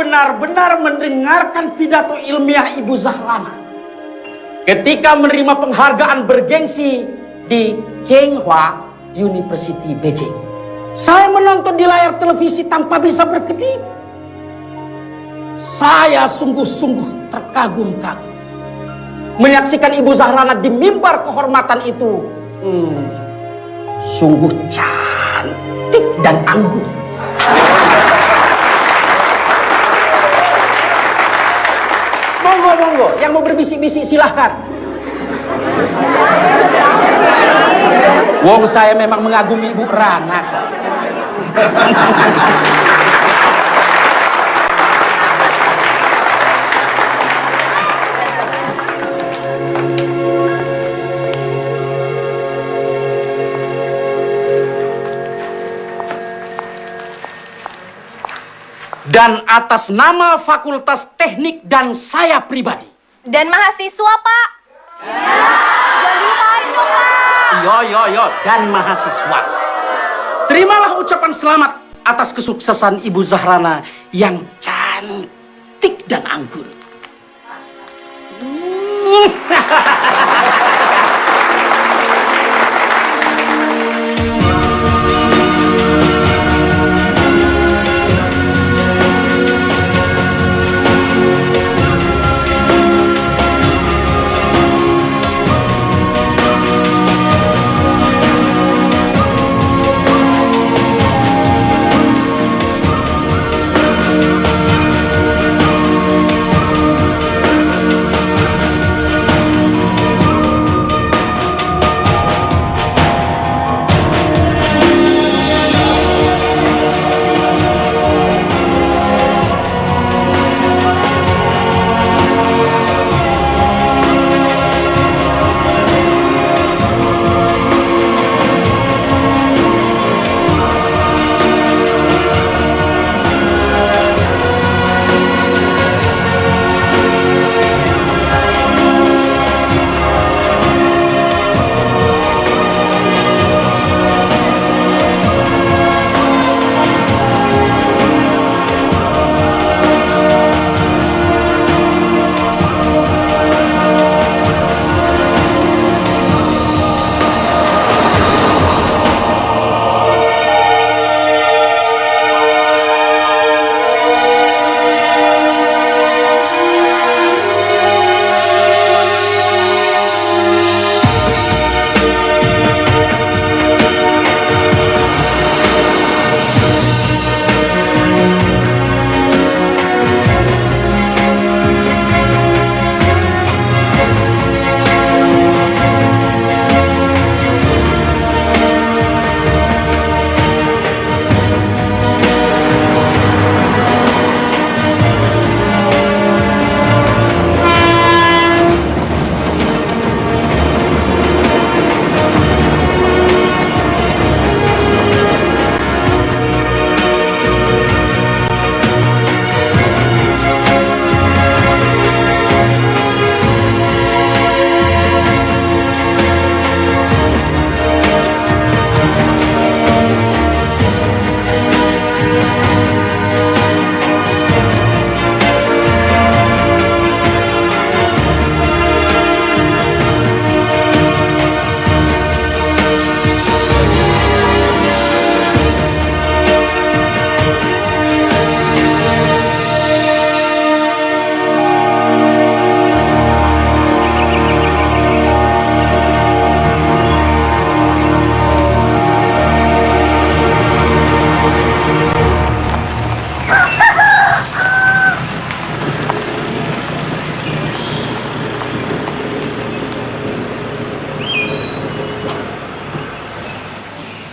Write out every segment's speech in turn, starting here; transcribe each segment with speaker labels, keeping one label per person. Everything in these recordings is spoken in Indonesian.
Speaker 1: benar-benar mendengarkan pidato ilmiah Ibu Zahrana ketika menerima penghargaan bergengsi di Tsinghua University Beijing. Saya menonton di layar televisi tanpa bisa berkedip. Saya sungguh-sungguh terkagum-kagum menyaksikan Ibu Zahrana di mimbar kehormatan itu. Sungguh cantik dan anggun. Monggo, yang mau berbisik-bisik silahkan. Wong saya memang mengagumi Ibu Rana kok. Dan atas nama Fakultas Teknik dan saya pribadi.
Speaker 2: Dan mahasiswa, Pak. Jangan dilupain dong, Pak.
Speaker 1: Yo, dan mahasiswa. Terimalah ucapan selamat atas kesuksesan Ibu Zahrana yang cantik dan anggun.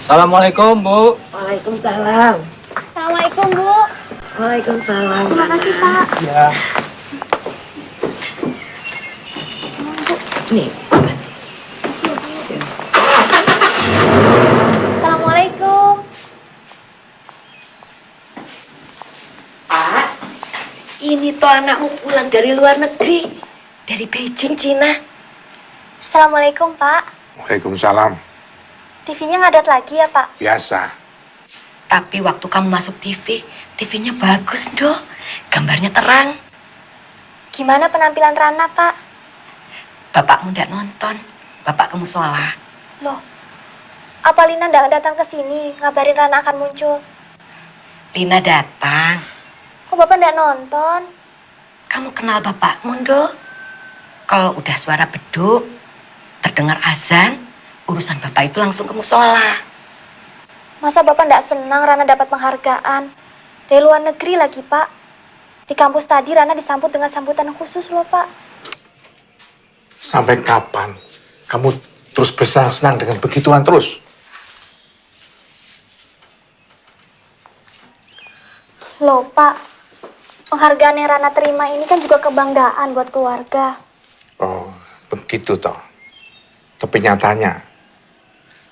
Speaker 3: Assalamualaikum, Bu.
Speaker 4: Waalaikumsalam.
Speaker 2: Assalamualaikum, Bu.
Speaker 4: Waalaikumsalam.
Speaker 2: Terima kasih, Pak.
Speaker 3: Ya.
Speaker 4: Nih.
Speaker 2: Assalamualaikum.
Speaker 4: Pak, ini tuh anakmu pulang dari luar negeri. Dari Beijing, Cina.
Speaker 2: Assalamualaikum, Pak.
Speaker 5: Waalaikumsalam.
Speaker 2: TV-nya ngadat lagi ya, Pak?
Speaker 5: Biasa.
Speaker 4: Tapi waktu kamu masuk TV, TV-nya bagus, Dok. Gambarnya terang.
Speaker 2: Gimana penampilan Rana, Pak?
Speaker 4: Bapakmu ndak nonton. Bapak ke musola.
Speaker 2: Loh, apa Lina nggak datang ke sini ngabarin Rana akan muncul?
Speaker 4: Lina datang.
Speaker 2: Kok Bapak nggak nonton?
Speaker 4: Kamu kenal bapakmu, Ndo? Kalau udah suara beduk, terdengar azan, urusan bapak itu langsung ke musola.
Speaker 2: Masa Bapak nggak senang Rana dapat penghargaan? Dari luar negeri lagi, Pak. Di kampus tadi Rana disambut dengan sambutan khusus loh, Pak.
Speaker 3: Sampai kapan kamu terus bersenang-senang dengan begituan terus?
Speaker 2: Loh, Pak. Penghargaan yang Rana terima ini kan juga kebanggaan buat keluarga.
Speaker 3: Oh, begitu toh. Tapi nyatanya,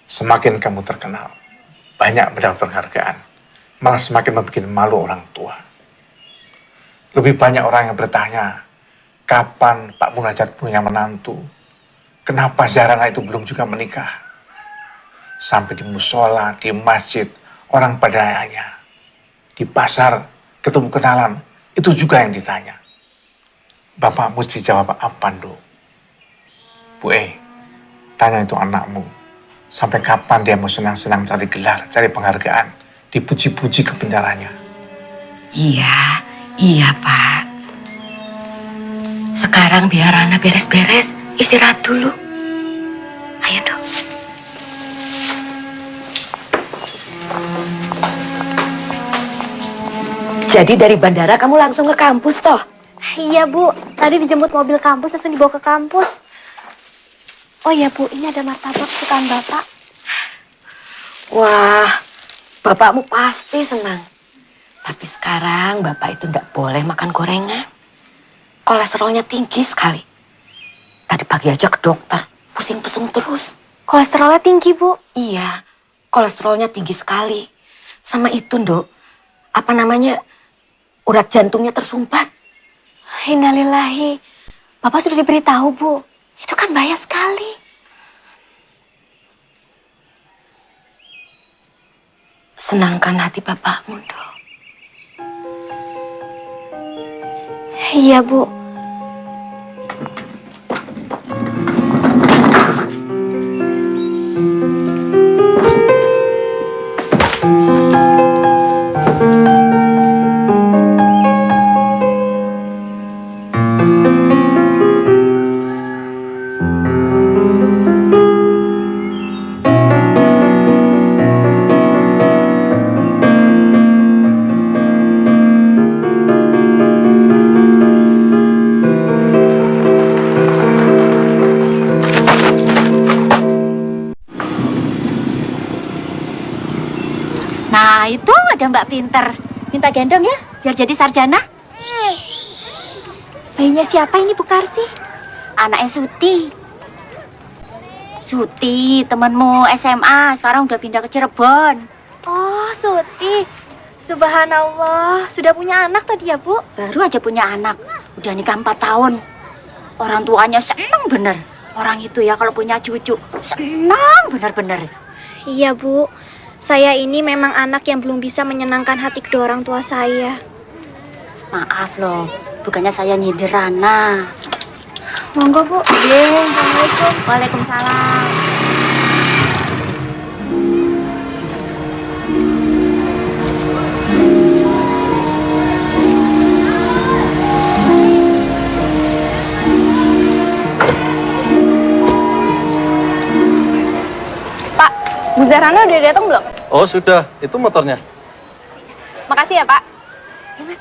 Speaker 3: semakin kamu terkenal, banyak mendapat penghargaan, malah semakin membuat malu orang tua. Lebih banyak orang yang bertanya, kapan Pak Munajat punya menantu? Kenapa Zahrana itu belum juga menikah? Sampai di musola, di masjid, orang pada nanya. Di pasar, ketemu kenalan, itu juga yang ditanya. Bapak mesti jawab apa, Nduk? Bu tanya itu anakmu. Sampai kapan dia mau senang-senang cari gelar, cari penghargaan, dipuji-puji kebenarannya.
Speaker 4: Iya Pak. Sekarang biar Rana beres-beres, istirahat dulu. Ayo dong. Jadi dari bandara kamu langsung ke kampus toh?
Speaker 2: Iya, Bu. Tadi dijemput mobil kampus, langsung dibawa ke kampus. Oh iya, Bu. Ini ada martabak kesukaan Bapak.
Speaker 4: Wah, bapakmu pasti senang. Tapi sekarang bapak itu tidak boleh makan gorengan. Kolesterolnya tinggi sekali. Tadi pagi aja ke dokter, pusing-pusing terus.
Speaker 2: Kolesterolnya tinggi, Bu.
Speaker 4: Iya, kolesterolnya tinggi sekali. Sama itu, Nduk, apa namanya, urat jantungnya tersumbat.
Speaker 2: Innalillahi. Bapak sudah diberitahu, Bu. Itu kan bahaya sekali.
Speaker 4: Senangkan hati bapakmu, Nduk.
Speaker 2: Iya, Bu.
Speaker 5: Nah, itu ada Mbak Pinter. Minta gendong ya, biar jadi sarjana.
Speaker 2: Bayinya siapa ini, Bu Karsi?
Speaker 5: Anaknya Suti. Suti, temenmu SMA, sekarang udah pindah ke Cirebon.
Speaker 2: Oh, Suti. Subhanallah, sudah punya anak tadi ya, Bu?
Speaker 5: Baru aja punya anak, udah nikah 4 tahun. Orang tuanya seneng bener. Orang itu ya kalau punya cucu, senang bener-bener.
Speaker 2: Iya, Bu. Saya ini memang anak yang belum bisa menyenangkan hati kedua orang tua saya.
Speaker 5: Maaf loh, bukannya saya nyindir Rana.
Speaker 2: Monggo, Bu.
Speaker 5: Assalamualaikum. Waalaikumsalam.
Speaker 2: Pak, Bu Zahrana udah datang belum?
Speaker 6: Oh sudah, itu motornya.
Speaker 2: Makasih ya, Pak. Ya, Mas.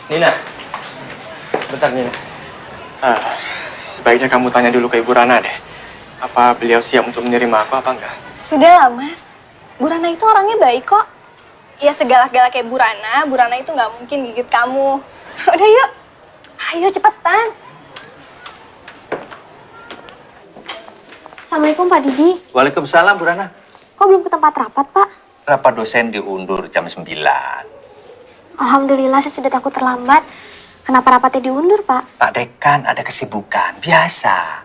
Speaker 6: Nina, bentar Nina.
Speaker 7: Sebaiknya kamu tanya dulu ke Ibu Rana deh. Apa beliau siap untuk menerima aku apa enggak?
Speaker 8: Sudahlah, Mas. Bu Rana itu orangnya baik kok. Ya segalak-galak kayak Bu Rana itu nggak mungkin gigit kamu. Udah yuk. Ayo cepetan.
Speaker 2: Assalamualaikum, Pak Didi.
Speaker 6: Waalaikumsalam Bu Rana.
Speaker 2: Kok belum ke tempat rapat, Pak?
Speaker 6: Rapat dosen diundur jam 9.
Speaker 2: Alhamdulillah, saya sudah takut terlambat. Kenapa rapatnya diundur, Pak?
Speaker 6: Pak Dekan ada kesibukan, biasa.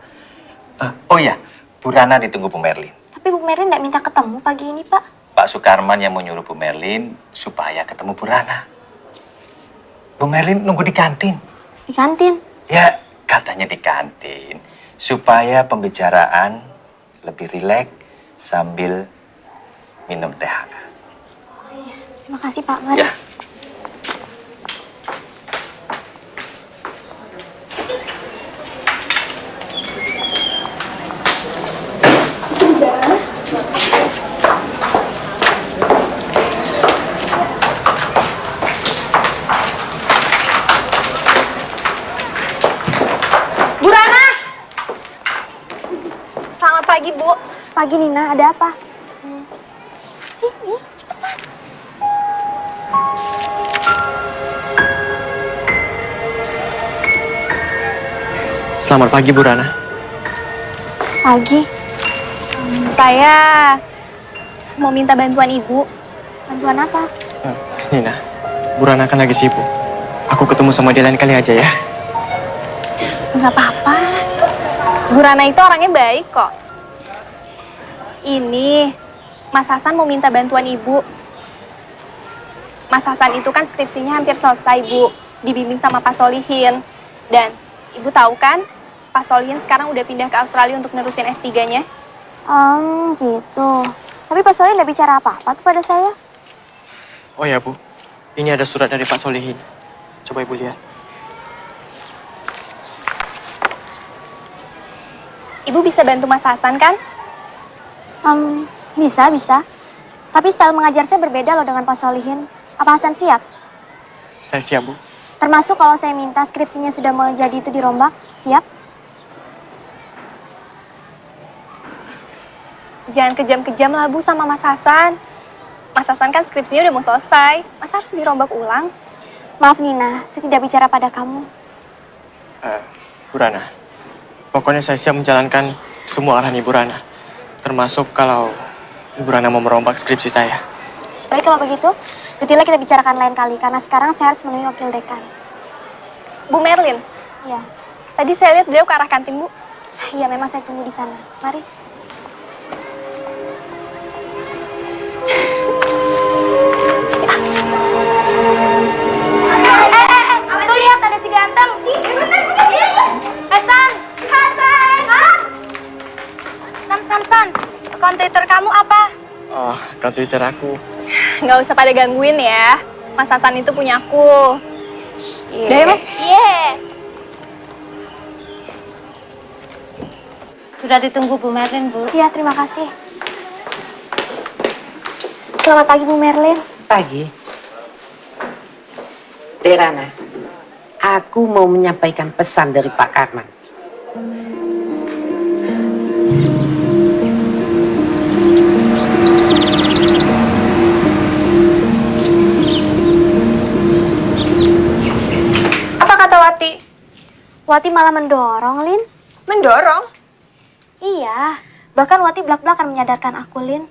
Speaker 6: Oh ya, Bu Rana ditunggu Bu Merlin.
Speaker 2: Tapi Bu Merin nggak minta ketemu pagi ini, Pak.
Speaker 6: Pak Sukarman yang mau nyuruh Bu Merlin supaya ketemu Bu Rana. Bu Merlin nunggu di kantin.
Speaker 2: Di kantin?
Speaker 6: Ya, katanya di kantin. Supaya pembicaraan lebih rileks sambil minum teh hangat.
Speaker 2: Terima kasih Pak, mari.
Speaker 6: Ya.
Speaker 8: Bu Rana! Selamat pagi, Bu.
Speaker 2: Pagi Nina, ada apa? Sini, cepetan.
Speaker 7: Selamat pagi, Bu Rana.
Speaker 2: Pagi.
Speaker 8: Saya mau minta bantuan Ibu.
Speaker 2: Bantuan apa?
Speaker 7: Nina, Bu Rana kan lagi sibuk. Aku ketemu sama dia lain kali aja ya.
Speaker 8: Nggak apa-apa. Bu Rana itu orangnya baik kok. Ini, Mas Hasan mau minta bantuan Ibu. Mas Hasan itu kan skripsinya hampir selesai, Bu. Dibimbing sama Pak Solihin. Dan Ibu tahu kan, Pak Solihin sekarang udah pindah ke Australia untuk nerusin S3-nya.
Speaker 2: Gitu. Tapi Pak Soleh nggak bicara apa-apa tuh pada saya.
Speaker 7: Oh ya, Bu. Ini ada surat dari Pak Solihin. Coba Ibu lihat.
Speaker 8: Ibu bisa bantu Mas Hasan kan?
Speaker 2: Bisa. Tapi style mengajar saya berbeda loh dengan Pak Solihin. Apa Hasan siap?
Speaker 7: Saya siap, Bu.
Speaker 2: Termasuk kalau saya minta skripsinya sudah mau jadi itu dirombak, siap?
Speaker 8: Jangan kejam-kejam lah, Bu, sama Mas Hasan. Mas Hasan kan skripsinya udah mau selesai. Masa harus dirombak ulang?
Speaker 2: Maaf Nina, saya tidak bicara pada kamu.
Speaker 7: Bu Rana, pokoknya saya siap menjalankan semua arahan Ibu Rana. Termasuk kalau Ibu Rana mau merombak skripsi saya.
Speaker 2: Baik kalau begitu, detailnya kita bicarakan lain kali. Karena sekarang saya harus menemui wakil dekan.
Speaker 8: Bu Merlin,
Speaker 2: Iya,
Speaker 8: tadi saya lihat beliau ke arah kantin, Bu.
Speaker 2: iya memang saya tunggu di sana. Mari.
Speaker 8: Tuh lihat ada si ganteng. Hasan. San. Akun Twitter kamu apa?
Speaker 7: Oh, akun Twitter aku.
Speaker 8: Nggak usah pada gangguin ya. Mas Hasan itu punya aku. Udah ya, Mas? Iya.
Speaker 4: Sudah ditunggu Bu Merlin, Bu.
Speaker 2: Iya, terima kasih. Selamat pagi Bu Merlin.
Speaker 9: Pagi. Derana, aku mau menyampaikan pesan dari Pak Karman.
Speaker 8: Apa kata Wati?
Speaker 2: Wati malah mendorong, Lin.
Speaker 8: Mendorong?
Speaker 2: Iya, bahkan Wati belak-belakan menyadarkan aku, Lin.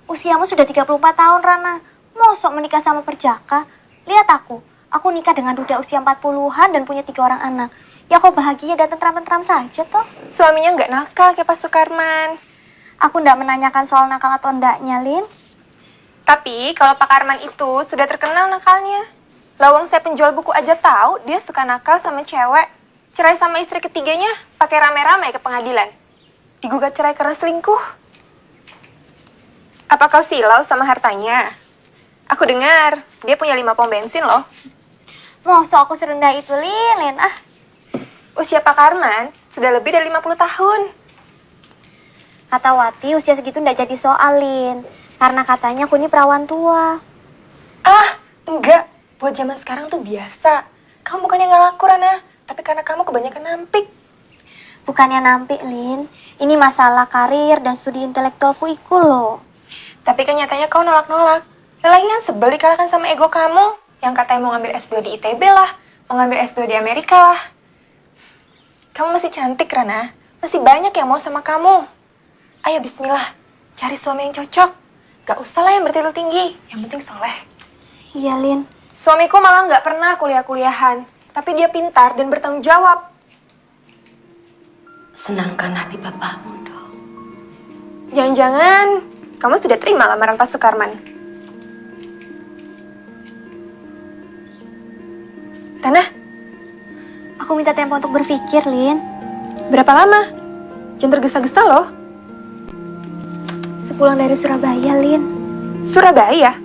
Speaker 2: Usiamu sudah 34 tahun, Rana. Mosok menikah sama perjaka? Lihat aku nikah dengan duda usia 40-an dan punya 3 orang anak. Ya kok bahagia dan tentram-tentram saja toh.
Speaker 8: Suaminya nggak nakal kayak Pak Sukarman.
Speaker 2: Aku ndak menanyakan soal nakal atau ndaknya, Lin.
Speaker 8: Tapi kalau Pak Karman itu sudah terkenal nakalnya. Lawang saya penjual buku aja tahu dia suka nakal sama cewek. Cerai sama istri ketiganya pakai rame-rame ke pengadilan. Digugat cerai karena selingkuh. Apa kau silau sama hartanya? Aku dengar dia punya 5 pom bensin loh.
Speaker 2: Mosok aku serendah itu, Lin.
Speaker 8: Usia Pak Karman sudah lebih dari 50 tahun.
Speaker 2: Kata Wati, usia segitu ndak jadi soal, Lin. Karena katanya aku ini perawan tua.
Speaker 8: Ah, enggak. Buat zaman sekarang tuh biasa. Kamu bukannya nggak laku, Rana. Tapi karena kamu kebanyakan nampik.
Speaker 2: Bukannya nampik, Lin. Ini masalah karir dan studi intelektualku iku loh.
Speaker 8: Tapi kan nyatanya kau nolak-nolak. Lagi kan sebel dikalahkan sama ego kamu. Yang katanya mau ngambil S2 di ITB lah. Mau ngambil S2 di Amerika lah. Kamu masih cantik, Rana. Masih banyak yang mau sama kamu. Ayo bismillah. Cari suami yang cocok. Gak usah lah yang bertitel tinggi. Yang penting soleh.
Speaker 2: Iya, Lin.
Speaker 8: Suamiku malah nggak pernah kuliah-kuliahan. Tapi dia pintar dan bertanggung jawab.
Speaker 4: Senangkan hati bapakmu dong.
Speaker 8: Jangan-jangan kamu sudah terima lamaran Pak Sukarman. Rana,
Speaker 2: Aku minta tempo untuk berpikir, Lin.
Speaker 8: berapa lama? Jangan tergesa-gesa loh.
Speaker 2: Sepulang dari Surabaya, Lin.
Speaker 8: Surabaya?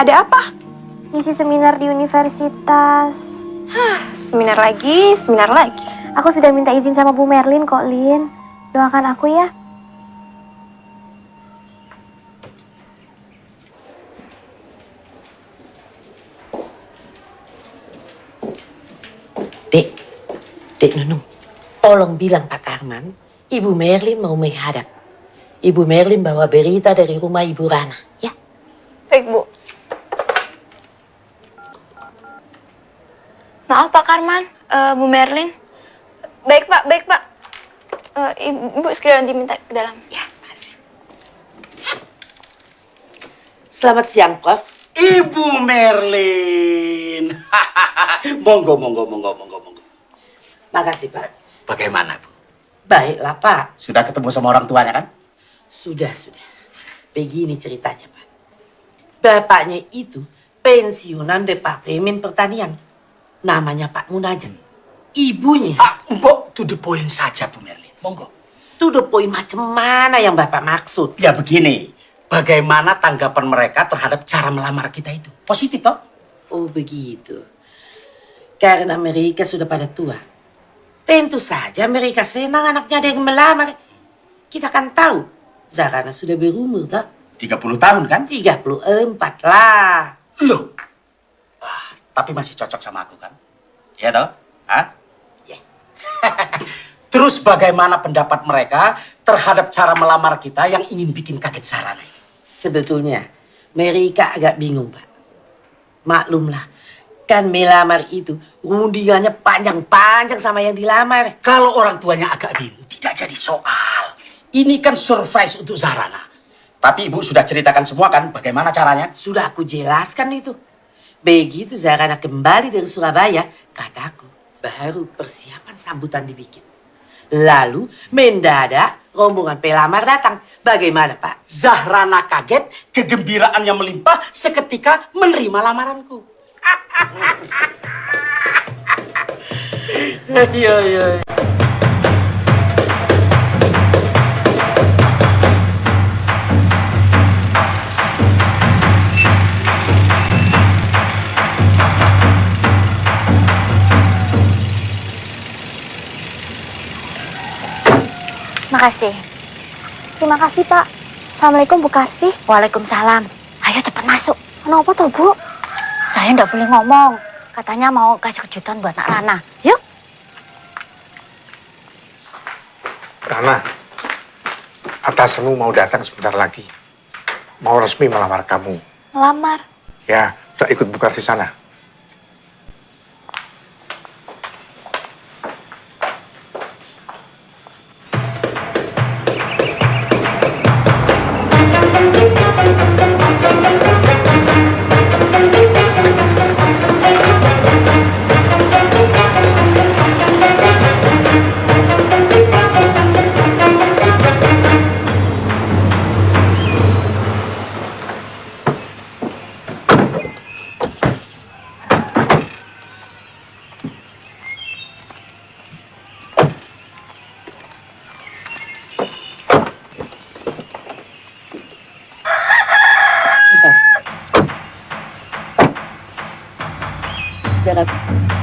Speaker 8: Ada apa?
Speaker 2: Ngisi seminar di universitas.
Speaker 8: Seminar lagi, seminar lagi.
Speaker 2: Aku sudah minta izin sama Bu Merlin kok, Lin. Doakan aku ya.
Speaker 9: Dek Nunung, tolong bilang Pak Karman, Ibu Merlin mau menghadap. Ibu Merlin bawa berita dari rumah Ibu Rana, ya?
Speaker 8: Baik, Bu.
Speaker 2: Maaf Pak Karman, Bu Merlin.
Speaker 8: Baik, Pak. Baik, Pak. Ibu sekalian diminta ke dalam.
Speaker 9: Ya, makasih. Selamat siang, Prof.
Speaker 1: Ibu Merlin. Monggo.
Speaker 9: Makasih, Pak.
Speaker 1: Bagaimana, Bu?
Speaker 9: Baiklah, Pak.
Speaker 1: Sudah ketemu sama orang tuanya kan?
Speaker 9: Sudah. Begini ceritanya, Pak. Bapaknya itu pensiunan Departemen Pertanian. Namanya Pak Munajan. Ibunya...
Speaker 1: Mbok, to the point saja, Bu Merlin. Monggo.
Speaker 9: To the point macam mana yang Bapak maksud?
Speaker 1: Ya begini, bagaimana tanggapan mereka terhadap cara melamar kita itu? Positif, toh?
Speaker 9: Oh, begitu. Karena mereka sudah pada tua. Tentu saja mereka senang anaknya ada yang melamar. Kita kan tahu, Zarana sudah berumur, toh?
Speaker 1: 30 tahun, kan?
Speaker 9: 34 lah.
Speaker 1: Loh. Tapi masih cocok sama aku, kan? Iya, toh? Hah?
Speaker 9: Ya.
Speaker 1: Terus bagaimana pendapat mereka terhadap cara melamar kita yang ingin bikin kaget Zarana ini?
Speaker 9: Sebetulnya, mereka agak bingung, Pak. Maklumlah, kan melamar itu rundingannya panjang-panjang sama yang dilamar.
Speaker 1: Kalau orang tuanya agak bingung, tidak jadi soal. Ini kan surprise untuk Zarana. Tapi Ibu sudah ceritakan semua kan bagaimana caranya?
Speaker 9: Sudah aku jelaskan itu. Begitu Zarana kembali dari Surabaya, kataku, baru persiapan sambutan dibikin. Lalu mendadak rombongan pelamar datang. Bagaimana, Pak?
Speaker 1: Zahrana kaget, kegembiraannya melimpah seketika menerima lamaranku.
Speaker 9: Yo.
Speaker 2: Makasih. Terima kasih, Pak. Assalamualaikum, Bu Karsi.
Speaker 5: Waalaikumsalam. Ayo cepat masuk.
Speaker 2: Kenapa toh, Bu?
Speaker 5: Saya nggak boleh ngomong. Katanya mau kasih kejutan buat Nak Rana. Yuk.
Speaker 3: Rana, atasanmu mau datang sebentar lagi. Mau resmi melamar kamu.
Speaker 2: Melamar.
Speaker 3: Ya, udah ikut Bu Karsi sana.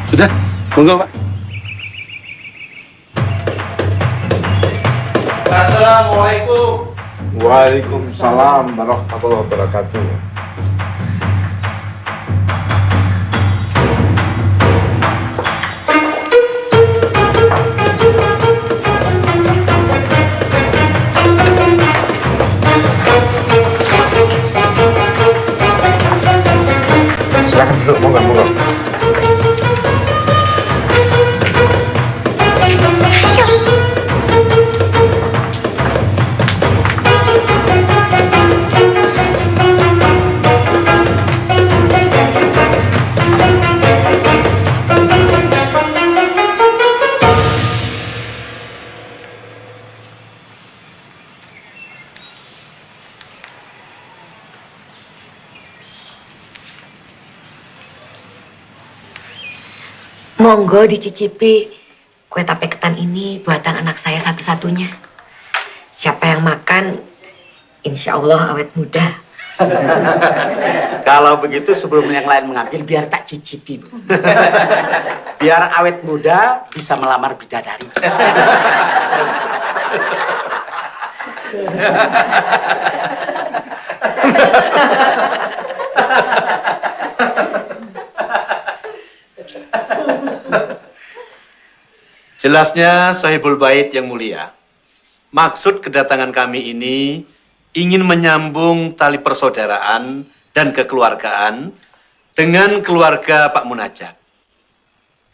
Speaker 1: Sudah, monggo, Pak.
Speaker 3: Assalamualaikum. Waalaikumsalam warahmatullahi wabarakatuh. Silakan duduk, monggo.
Speaker 4: Monggo dicicipi kue tape ketan ini buatan anak saya satu-satunya. Siapa yang makan, insya Allah awet muda.
Speaker 1: Kalau begitu sebelum yang lain mengambil, biar tak cicipi, Bu. Biar awet muda bisa melamar bidadari.
Speaker 10: Jelasnya Sahibul Bait yang mulia, maksud kedatangan kami ini ingin menyambung tali persaudaraan dan kekeluargaan dengan keluarga Pak Munajat.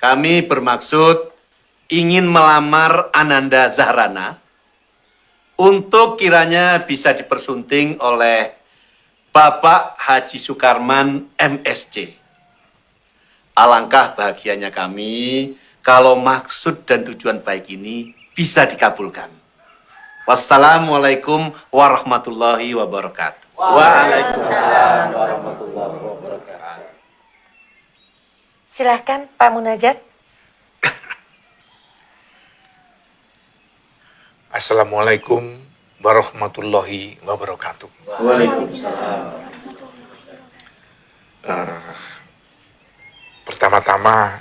Speaker 10: Kami bermaksud ingin melamar Ananda Zahrana untuk kiranya bisa dipersunting oleh Bapak Haji Sukarman MSc. Alangkah bahagianya kami kalau maksud dan tujuan baik ini bisa dikabulkan. Wassalamualaikum warahmatullahi wabarakatuh.
Speaker 3: Waalaikumsalam warahmatullahi wabarakatuh.
Speaker 8: Silahkan Pak Munajat.
Speaker 3: Assalamualaikum warahmatullahi wabarakatuh.
Speaker 10: Waalaikumsalam.
Speaker 3: Pertama-tama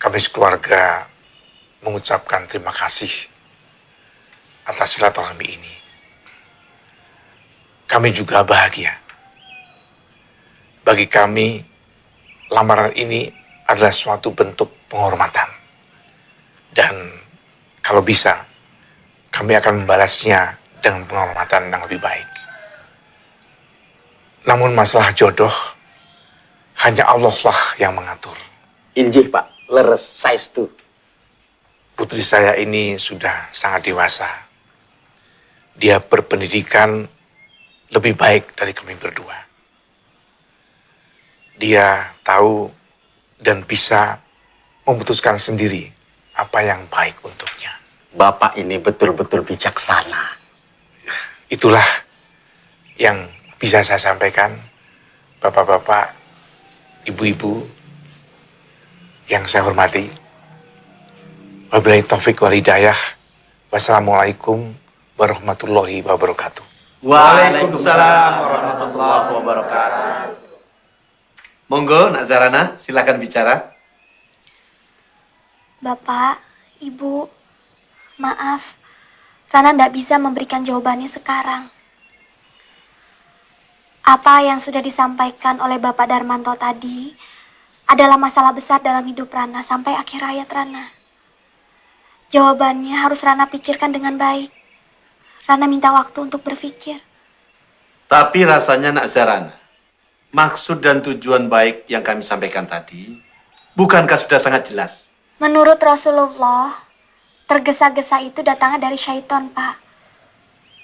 Speaker 3: kami sekeluarga mengucapkan terima kasih atas silaturahmi ini. Kami juga bahagia. Bagi kami, lamaran ini adalah suatu bentuk penghormatan. Dan kalau bisa, kami akan membalasnya dengan penghormatan yang lebih baik. Namun masalah jodoh, hanya Allah lah yang mengatur.
Speaker 1: Injih, Pak. Leres, saestu.
Speaker 3: Putri saya ini sudah sangat dewasa. Dia berpendidikan lebih baik dari kami berdua. Dia tahu dan bisa memutuskan sendiri apa yang baik untuknya.
Speaker 1: Bapak ini betul-betul bijaksana.
Speaker 3: Itulah yang bisa saya sampaikan, bapak-bapak, ibu-ibu yang saya hormati. Wabillahi taufik wal hidayah. Wassalamualaikum warahmatullahi wabarakatuh.
Speaker 10: Waalaikumsalam warahmatullahi wabarakatuh. Monggo, Nak Zahrana, silakan bicara.
Speaker 2: Bapak, Ibu, maaf. Rana tidak bisa memberikan jawabannya sekarang. Apa yang sudah disampaikan oleh Bapak Darmanto tadi adalah masalah besar dalam hidup Rana sampai akhir hayat Rana. Jawabannya harus Rana pikirkan dengan baik. Rana minta waktu untuk berpikir.
Speaker 10: Tapi rasanya Nak Zahrana, maksud dan tujuan baik yang kami sampaikan tadi, bukankah sudah sangat jelas?
Speaker 2: Menurut Rasulullah, tergesa-gesa itu datangnya dari syaitan, Pak.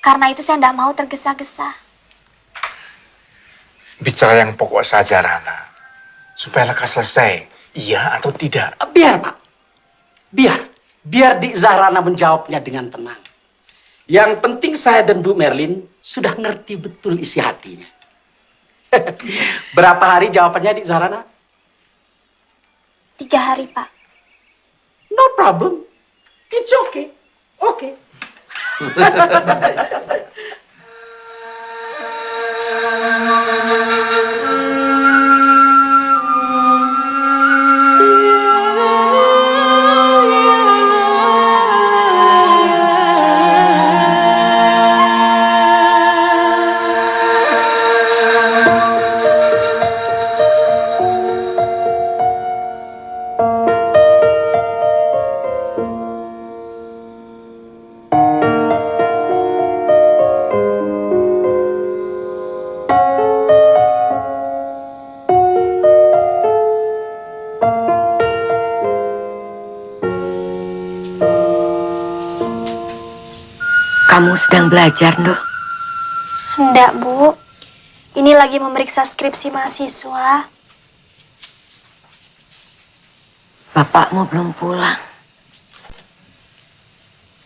Speaker 2: Karena itu saya tidak mau tergesa-gesa.
Speaker 3: Bicara yang pokok saja, Rana. Supaya lekas selesai, iya atau tidak?
Speaker 1: Biar, Pak. Biar Dik Zahrana menjawabnya dengan tenang. Yang penting saya dan Bu Merlin sudah ngerti betul isi hatinya. Berapa hari jawabannya, Dik Zahrana?
Speaker 2: 3 hari, Pak.
Speaker 1: No problem. It's okay. Okay.
Speaker 4: Kamu sedang belajar, Ndoh?
Speaker 2: Hendak, Bu. Ini lagi memeriksa skripsi mahasiswa.
Speaker 4: Bapakmu belum pulang.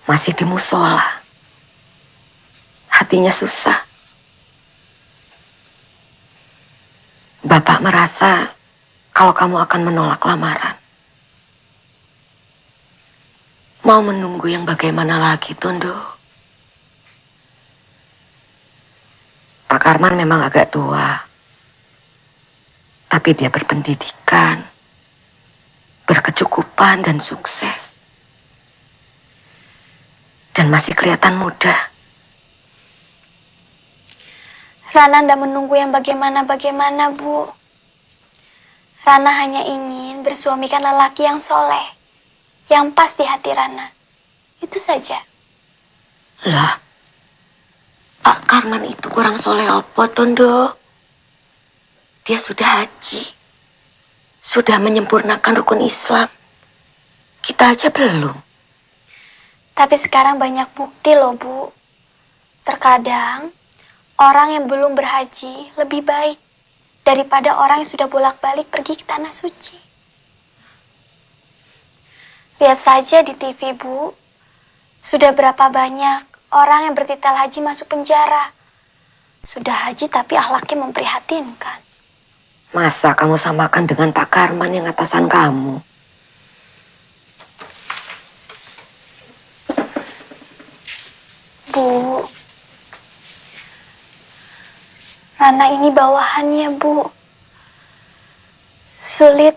Speaker 4: Masih di musola. Hatinya susah. Bapak merasa kalau kamu akan menolak lamaran. Mau menunggu yang bagaimana lagi, Tondo? Pak Karman memang agak tua, tapi dia berpendidikan, berkecukupan dan sukses. Dan masih kelihatan muda.
Speaker 2: Rana ndak menunggu yang bagaimana-bagaimana, Bu. Rana hanya ingin bersuamikan lelaki yang soleh, yang pas di hati Rana. Itu saja.
Speaker 4: Lah, Pak Karman itu kurang soleh apa, Tondo? Dia sudah haji, sudah menyempurnakan rukun Islam. Kita aja belum.
Speaker 2: Tapi sekarang banyak bukti loh, Bu. Terkadang, orang yang belum berhaji lebih baik daripada orang yang sudah bolak-balik pergi ke tanah suci. Lihat saja di TV, Bu. Sudah berapa banyak orang yang bertitel haji masuk penjara. Sudah haji tapi akhlaknya memprihatinkan.
Speaker 4: Masa kamu samakan dengan Pak Karman yang atasan kamu?
Speaker 2: Bu, Rana ini bawahannya, Bu. Sulit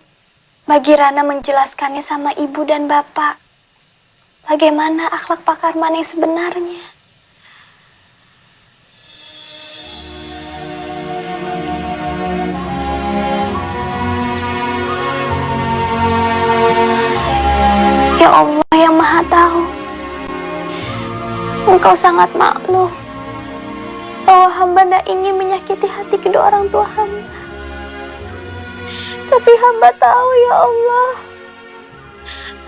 Speaker 2: bagi Rana menjelaskannya sama ibu dan bapak. Bagaimana akhlak Pak Karman yang sebenarnya. Ya Allah yang Maha Tahu, Engkau sangat maklum bahwa hamba tidak ingin menyakiti hati kedua orang tua hamba. Tapi hamba tahu, ya Allah,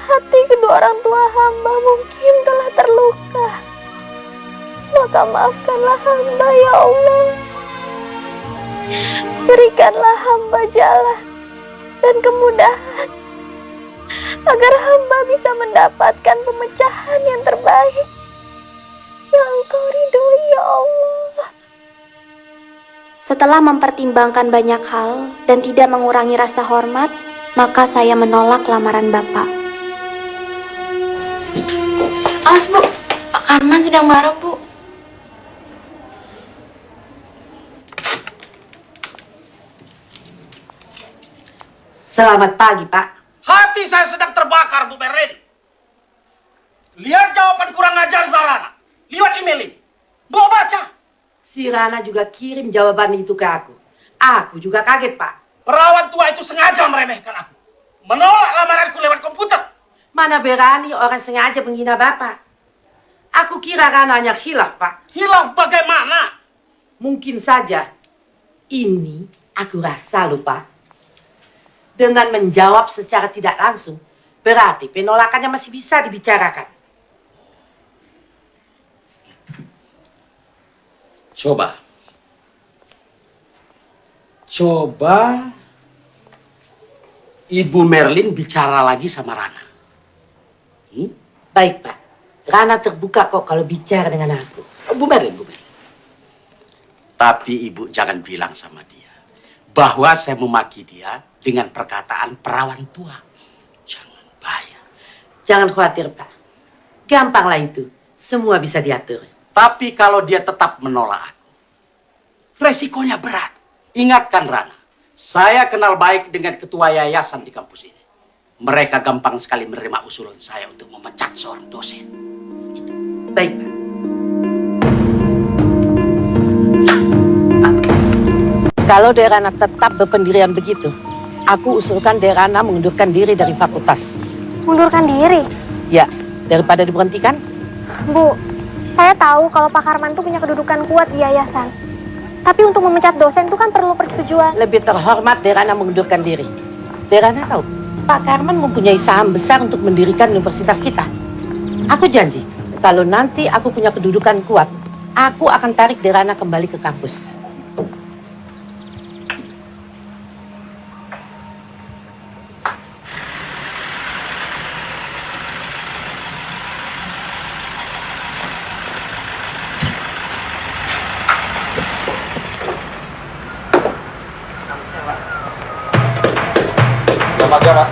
Speaker 2: hati kedua orang tua hamba mungkin telah terluka. Maka maafkanlah hamba, ya Allah. Berikanlah hamba jalan dan kemudahan agar hamba bisa mendapatkan pemecahan yang terbaik yang Engkau ridhoi, ya Allah. Setelah mempertimbangkan banyak hal dan tidak mengurangi rasa hormat, maka saya menolak lamaran Bapak.
Speaker 8: Awas, Bu. Pak Karman sedang marah, Bu.
Speaker 9: Selamat pagi, Pak.
Speaker 1: Hati saya sedang terbakar, Bu Merlin. Lihat jawaban kurang ajar Zarana. Lihat email ini. Bawa baca.
Speaker 9: Si Rana juga kirim jawaban itu ke aku. Aku juga kaget, Pak.
Speaker 1: Perawan tua itu sengaja meremehkan aku. Menolak lamaranku lewat komputer.
Speaker 9: Mana berani orang sengaja menghina Bapak. Aku kira Rana hanya hilaf, Pak.
Speaker 1: Hilaf bagaimana?
Speaker 9: Mungkin saja ini aku rasa lupa. Dengan menjawab secara tidak langsung, berarti penolakannya masih bisa dibicarakan.
Speaker 1: Coba Ibu Merlin bicara lagi sama Rana.
Speaker 9: Baik, Pak. Rana terbuka kok kalau bicara dengan aku.
Speaker 1: Bu Merlin. Tapi Ibu jangan bilang sama dia bahwa saya memaki dia dengan perkataan perawan tua. Jangan bahaya.
Speaker 9: Jangan khawatir, Pak. Gampanglah itu. Semua bisa diatur.
Speaker 1: Tapi kalau dia tetap menolak aku, resikonya berat. Ingatkan Rana, saya kenal baik dengan ketua yayasan di kampus ini. Mereka gampang sekali menerima usulan saya untuk memecat seorang dosen.
Speaker 9: Baik, Pak. Kalau Derana tetap berpendirian begitu, aku usulkan Derana mengundurkan diri dari fakultas.
Speaker 2: Mundurkan diri?
Speaker 9: Ya, daripada diberhentikan.
Speaker 2: Bu, saya tahu kalau Pak Karman itu punya kedudukan kuat di yayasan. Tapi untuk memecat dosen itu kan perlu persetujuan.
Speaker 9: Lebih terhormat Derana mengundurkan diri. Derana tahu, Pak Karman mempunyai saham besar untuk mendirikan universitas kita. Aku janji, kalau nanti aku punya kedudukan kuat, aku akan tarik Derana kembali ke kampus.
Speaker 6: Ya, Pak.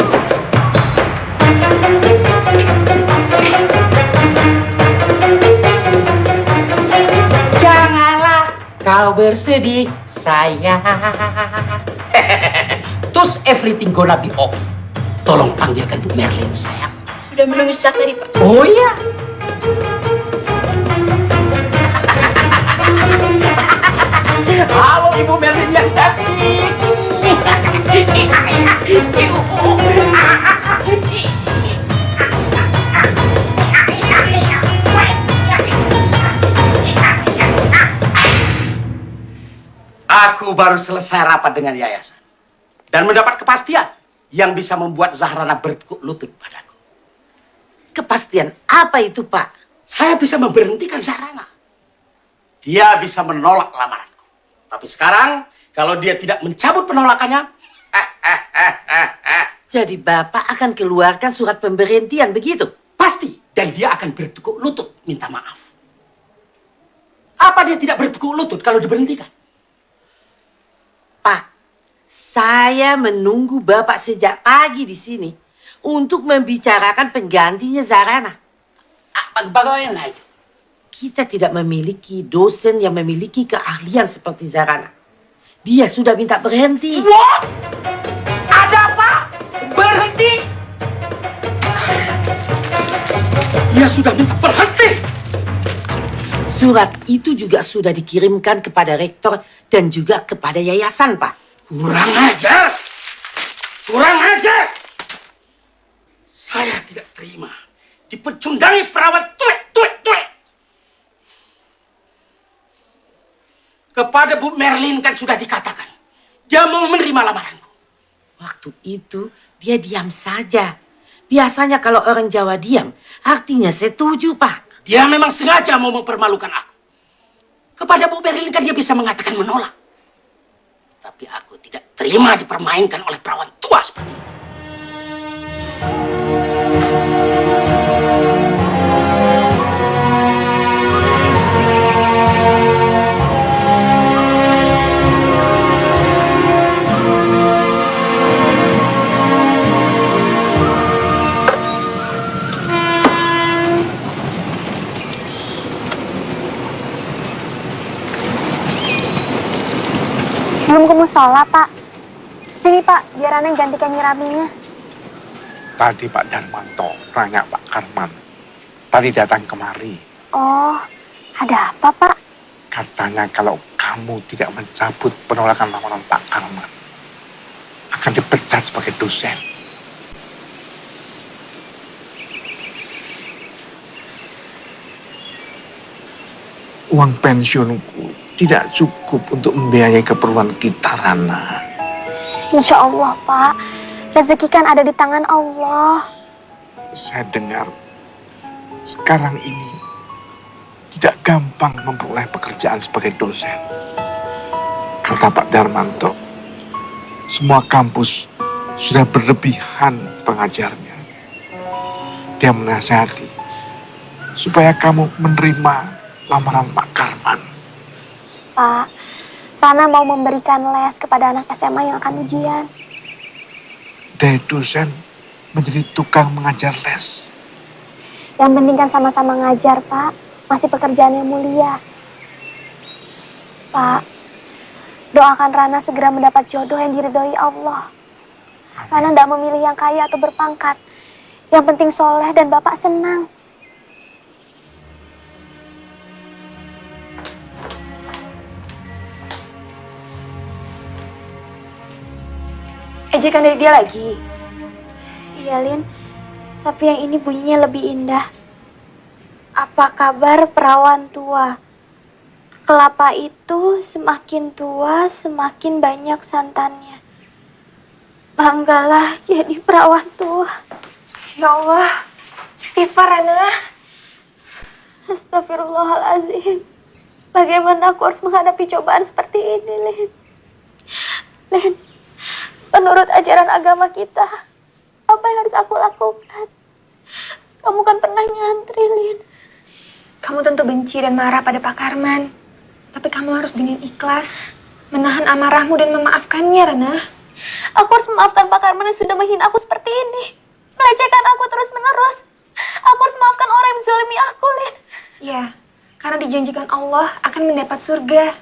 Speaker 1: Janganlah kau bersedih, sayang. Terus everything gonna be off. Tolong panggilkan Bu Merlin, sayang.
Speaker 8: Sudah menunggu sejak tadi, Pak.
Speaker 1: Oh iya. Halo Ibu Merlin yang cantik. Aku baru selesai rapat dengan yayasan dan mendapat kepastian yang bisa membuat Zahrana bertekuk lutut padaku.
Speaker 9: Kepastian apa itu, Pak?
Speaker 1: Saya bisa memberhentikan Zahrana. Dia bisa menolak lamaranku. Tapi sekarang, kalau dia tidak mencabut penolakannya,
Speaker 9: Jadi Bapak akan keluarkan surat pemberhentian begitu?
Speaker 1: pasti. Dan dia akan bertekuk lutut minta maaf. Apa dia tidak bertekuk lutut kalau diberhentikan?
Speaker 9: Pak, saya menunggu Bapak sejak pagi di sini untuk membicarakan penggantinya Zahrana.
Speaker 1: Bagaimana itu?
Speaker 9: Kita tidak memiliki dosen yang memiliki keahlian seperti Zahrana. Dia sudah minta berhenti.
Speaker 1: What? Ada apa? Berhenti? Dia sudah minta berhenti.
Speaker 9: Surat itu juga sudah dikirimkan kepada rektor dan juga kepada yayasan, Pak.
Speaker 1: Kurang ajar. Kurang ajar. Saya tidak terima dipecundangi perawat tuek. Kepada Bu Merlin kan sudah dikatakan dia mau menerima lamaranku.
Speaker 9: Waktu itu dia diam saja. Biasanya kalau orang Jawa diam, artinya setuju, Pak.
Speaker 1: Dia memang sengaja mau mempermalukan aku. Kepada Bu Merlin kan dia bisa mengatakan menolak. Tapi aku tidak terima dipermainkan oleh perawan tua seperti itu.
Speaker 2: Belum ke musola, Pak. Sini, Pak, biar Ana yang gantikan nyirabinya.
Speaker 3: Tadi Pak Darmanto nanya Pak Karman. Tadi datang kemari.
Speaker 2: Oh, ada apa, Pak?
Speaker 3: Katanya kalau kamu tidak mencabut penolakan lamaran Pak Karman, akan dipecat sebagai dosen. Uang pensiunku tidak cukup untuk membiayai keperluan kita, Rana.
Speaker 2: Insya Allah, Pak. Rezeki kan ada di tangan Allah.
Speaker 3: Saya dengar sekarang ini tidak gampang memperoleh pekerjaan sebagai dosen. Kata Pak Darmanto, semua kampus sudah berlebihan pengajarnya. Dia menasihati supaya kamu menerima lamaran Pak Karman.
Speaker 2: Pak, Rana mau memberikan les kepada anak SMA yang akan ujian.
Speaker 3: Dari dosen menjadi tukang mengajar les.
Speaker 2: Yang penting kan sama-sama ngajar, Pak. Masih pekerjaan yang mulia. Pak, doakan Rana segera mendapat jodoh yang diridhoi Allah. Rana tidak memilih yang kaya atau berpangkat. Yang penting soleh dan Bapak senang.
Speaker 8: Ejekan dari dia lagi.
Speaker 2: Iya, Lin. Tapi yang ini bunyinya lebih indah. Apa kabar perawan tua? Kelapa itu semakin tua, semakin banyak santannya. Banggalah jadi perawan tua.
Speaker 8: Ya Allah, istighfar, Rana.
Speaker 2: Astagfirullahaladzim. Bagaimana aku harus menghadapi cobaan seperti ini, Lin? Lin, menurut ajaran agama kita, apa yang harus aku lakukan? Kamu kan pernah nyantri, Lin.
Speaker 8: Kamu tentu benci dan marah pada Pak Karman. Tapi kamu harus dengan ikhlas menahan amarahmu dan memaafkannya, Rana.
Speaker 2: Aku harus memaafkan Pak Karman yang sudah menghina aku seperti ini. Melecehkan aku terus-menerus. Aku harus memaafkan orang yang menzalimi aku, Lin.
Speaker 8: Ya, karena dijanjikan Allah akan mendapat surga.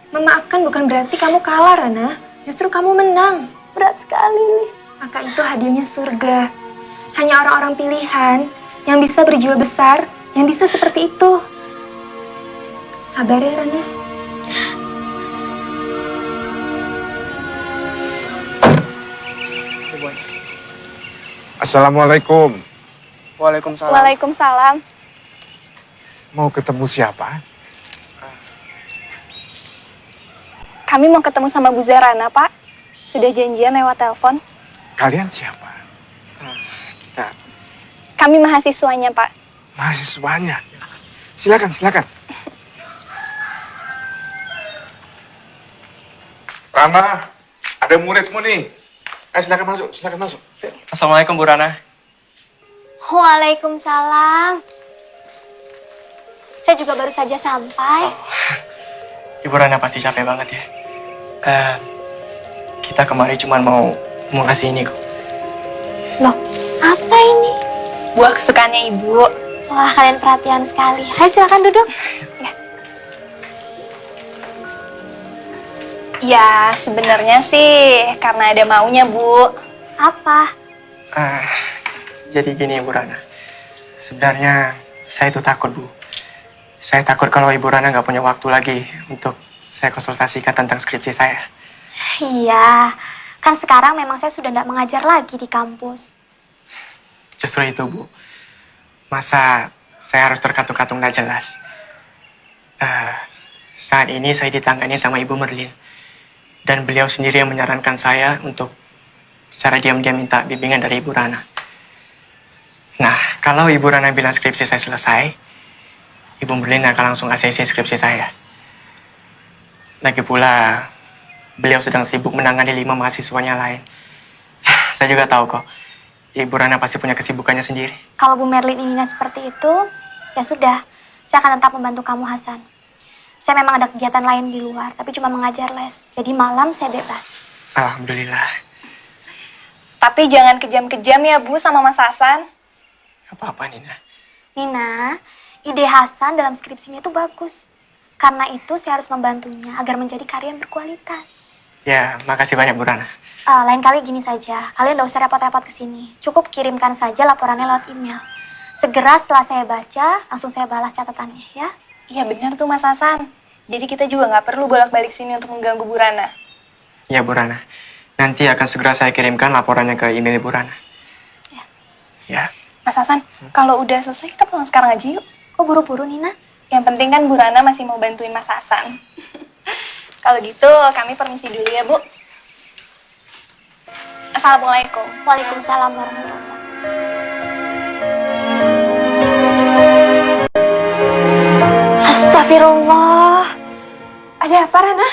Speaker 8: Memaafkan bukan berarti kamu kalah, Rana. Justru kamu menang.
Speaker 2: Berat sekali, Lin.
Speaker 8: Maka itu hadiahnya surga. Hanya orang-orang pilihan yang bisa berjiwa besar, yang bisa seperti itu. Sabar ya, Rana.
Speaker 3: Assalamualaikum.
Speaker 7: Waalaikumsalam.
Speaker 2: Waalaikumsalam.
Speaker 3: Mau ketemu siapa?
Speaker 2: Kami mau ketemu sama Bu Zarana, Pak. Sudah janjian lewat telepon.
Speaker 3: Kalian siapa?
Speaker 7: Kita
Speaker 2: Kami mahasiswanya, Pak.
Speaker 3: Mahasiswanya. Silakan, silakan. Rana, ada muridmu nih. Silakan masuk, silakan masuk.
Speaker 7: Assalamualaikum Bu Rana.
Speaker 2: Waalaikumsalam. Saya juga baru saja sampai.
Speaker 7: Ibu Rana pasti capek banget ya. Kita kemari cuma mau kasih ini kok.
Speaker 2: Loh, apa ini?
Speaker 8: Buah kesukaannya Ibu.
Speaker 2: Wah, kalian perhatian sekali. Ayo silakan duduk.
Speaker 8: Ya, sebenarnya sih karena ada maunya, Bu.
Speaker 2: Apa?
Speaker 7: Jadi gini Ibu Rana. Sebenarnya saya itu takut, Bu. Saya takut kalau Ibu Rana nggak punya waktu lagi untuk saya konsultasikan tentang skripsi saya.
Speaker 2: Iya, kan sekarang memang saya sudah tidak mengajar lagi di kampus.
Speaker 7: Justru itu, Bu. Masa saya harus terkatung-katung nggak jelas. Saat ini saya ditangani sama Ibu Merlin. Dan beliau sendiri yang menyarankan saya untuk secara diam-diam minta bimbingan dari Ibu Rana. Nah, kalau Ibu Rana bilang skripsi saya selesai, Ibu Merlin akan langsung ACC skripsi saya. Lagi pula, beliau sedang sibuk menangani 5 mahasiswanya lain. Saya juga tahu kok, Ibu Rana pasti punya kesibukannya sendiri.
Speaker 2: Kalau Bu Merlin inginnya seperti itu, ya sudah. Saya akan tetap membantu kamu, Hasan. Saya memang ada kegiatan lain di luar, tapi cuma mengajar les. Jadi malam saya bebas.
Speaker 7: Alhamdulillah.
Speaker 8: Tapi jangan kejam-kejam ya, Bu, sama Mas Hasan.
Speaker 7: Apa-apa, Nina?
Speaker 2: Nina, ide Hasan dalam skripsinya itu bagus. Karena itu saya harus membantunya agar menjadi karya yang berkualitas.
Speaker 7: Ya, makasih banyak Bu Rana.
Speaker 2: Lain kali gini saja, kalian nggak usah repot-repot ke sini. Cukup kirimkan saja laporannya lewat email. Segera setelah saya baca, langsung saya balas catatannya ya.
Speaker 8: Iya benar tuh Mas Hasan. Jadi kita juga nggak perlu bolak-balik sini untuk mengganggu Bu Rana.
Speaker 7: Ya Bu Rana. Nanti akan segera saya kirimkan laporannya ke email Bu Rana.
Speaker 2: Ya.
Speaker 7: Ya.
Speaker 8: Mas Hasan, kalau udah selesai kita pulang sekarang aja yuk.
Speaker 2: Kok buru-buru, Nina?
Speaker 8: Yang penting kan Bu Rana masih mau bantuin Mas Hasan. Kalau gitu kami permisi dulu ya Bu. Assalamualaikum.
Speaker 2: Waalaikumsalam warahmatullahi. Astagfirullah.
Speaker 8: Ada apa Rana?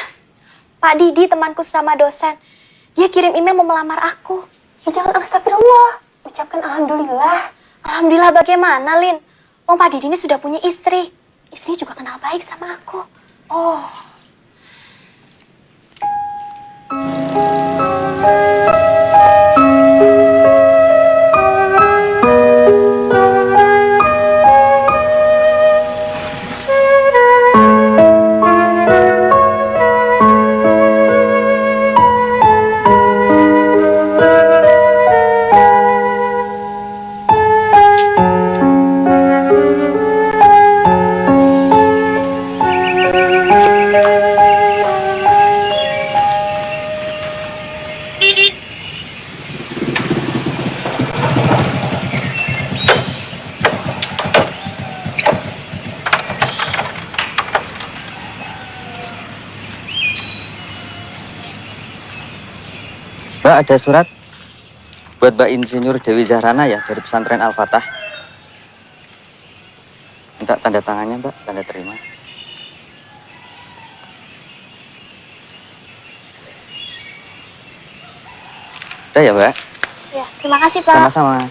Speaker 2: Pak Didi temanku sama dosen. Dia kirim email mau melamar aku.
Speaker 8: Ya jangan astagfirullah. Ucapkan alhamdulillah.
Speaker 2: Alhamdulillah bagaimana, Lin? Pak Didi ini sudah punya istri. Istrinya juga kenal baik sama aku.
Speaker 8: Oh.
Speaker 11: Mbak, ada surat buat Mbak Insinyur Dewi Zahrana ya dari pesantren Al-Fatah. Minta tanda tangannya, Mbak, tanda terima. Udah ya, Mbak?
Speaker 2: Ya, terima kasih, Pak.
Speaker 11: Sama-sama.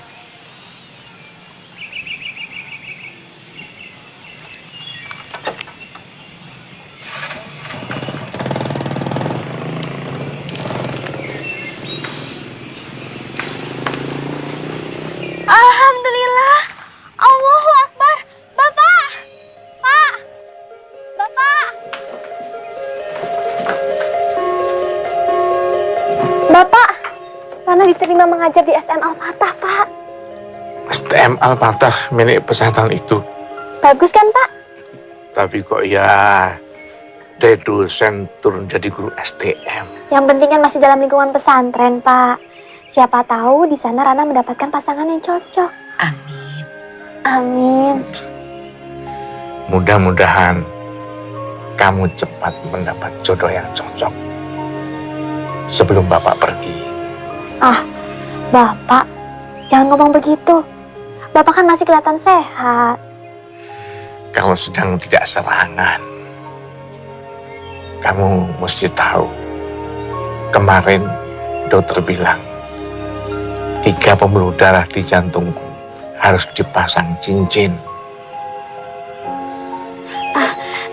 Speaker 2: Rana diterima mengajar di STM Al-Fatah, Pak.
Speaker 3: STM Al-Fatah milik pesantren itu.
Speaker 2: Bagus kan, Pak?
Speaker 3: Tapi kok ya dari dosen turun jadi guru STM.
Speaker 2: Yang penting kan masih dalam lingkungan pesantren, Pak. Siapa tahu di sana Rana mendapatkan pasangan yang cocok.
Speaker 4: Amin.
Speaker 2: Amin.
Speaker 3: Mudah-mudahan kamu cepat mendapat jodoh yang cocok sebelum Bapak pergi.
Speaker 2: Ah, Bapak, jangan ngomong begitu. Bapak kan masih kelihatan sehat.
Speaker 3: Kamu sedang tidak serangan. Kamu mesti tahu, kemarin dokter bilang 3 pembuluh darah di jantungku harus dipasang cincin.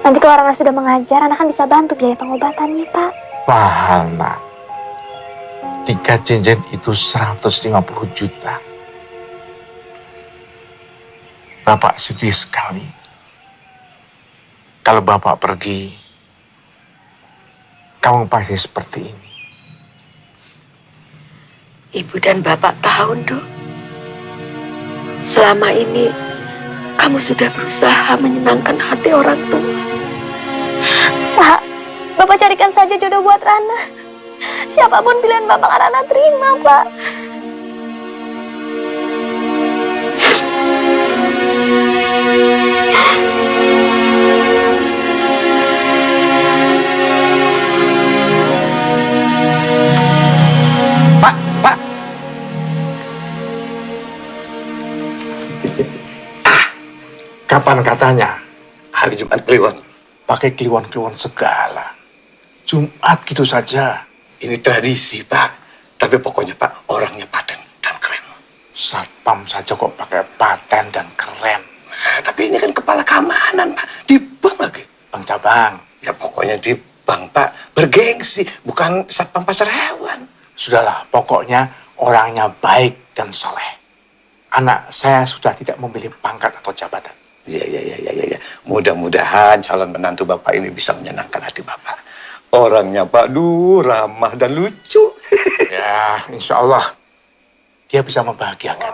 Speaker 2: Nanti kalau Rana sudah mengajar, Rana kan bisa bantu biaya pengobatannya, Pak.
Speaker 3: Mahal, nak. 3 cincin itu 150 juta. Bapak sedih sekali. Kalau Bapak pergi, kamu pasti seperti ini.
Speaker 4: Ibu dan Bapak tahu, Dok. Selama ini kamu sudah berusaha menyenangkan hati orang tua.
Speaker 2: Pak, Bapak carikan saja jodoh buat Rana. Siapapun pilihan Bapak, Rana terima, Pak.
Speaker 6: Pak.
Speaker 3: Kapan katanya?
Speaker 6: Hari Jumat Kliwon.
Speaker 3: Pakai kliwon-kliwon segala. Jumat gitu saja.
Speaker 6: Ini tradisi, Pak. Tapi pokoknya, Pak, orangnya paten dan keren.
Speaker 3: Satpam saja kok pakai paten dan keren.
Speaker 6: Nah, tapi ini kan kepala keamanan, Pak. Di bank lagi.
Speaker 3: Bang Cabang.
Speaker 6: Ya pokoknya di bank, Pak. Bergengsi, bukan satpam pasar hewan.
Speaker 3: Sudahlah, pokoknya orangnya baik dan soleh. Anak saya sudah tidak memilih pangkat atau jabatan.
Speaker 6: Ya. Mudah-mudahan calon menantu Bapak ini bisa menyenangkan hati Bapak. Orangnya, Pak, ramah dan lucu.
Speaker 3: Ya, insya Allah dia bisa membahagiakan.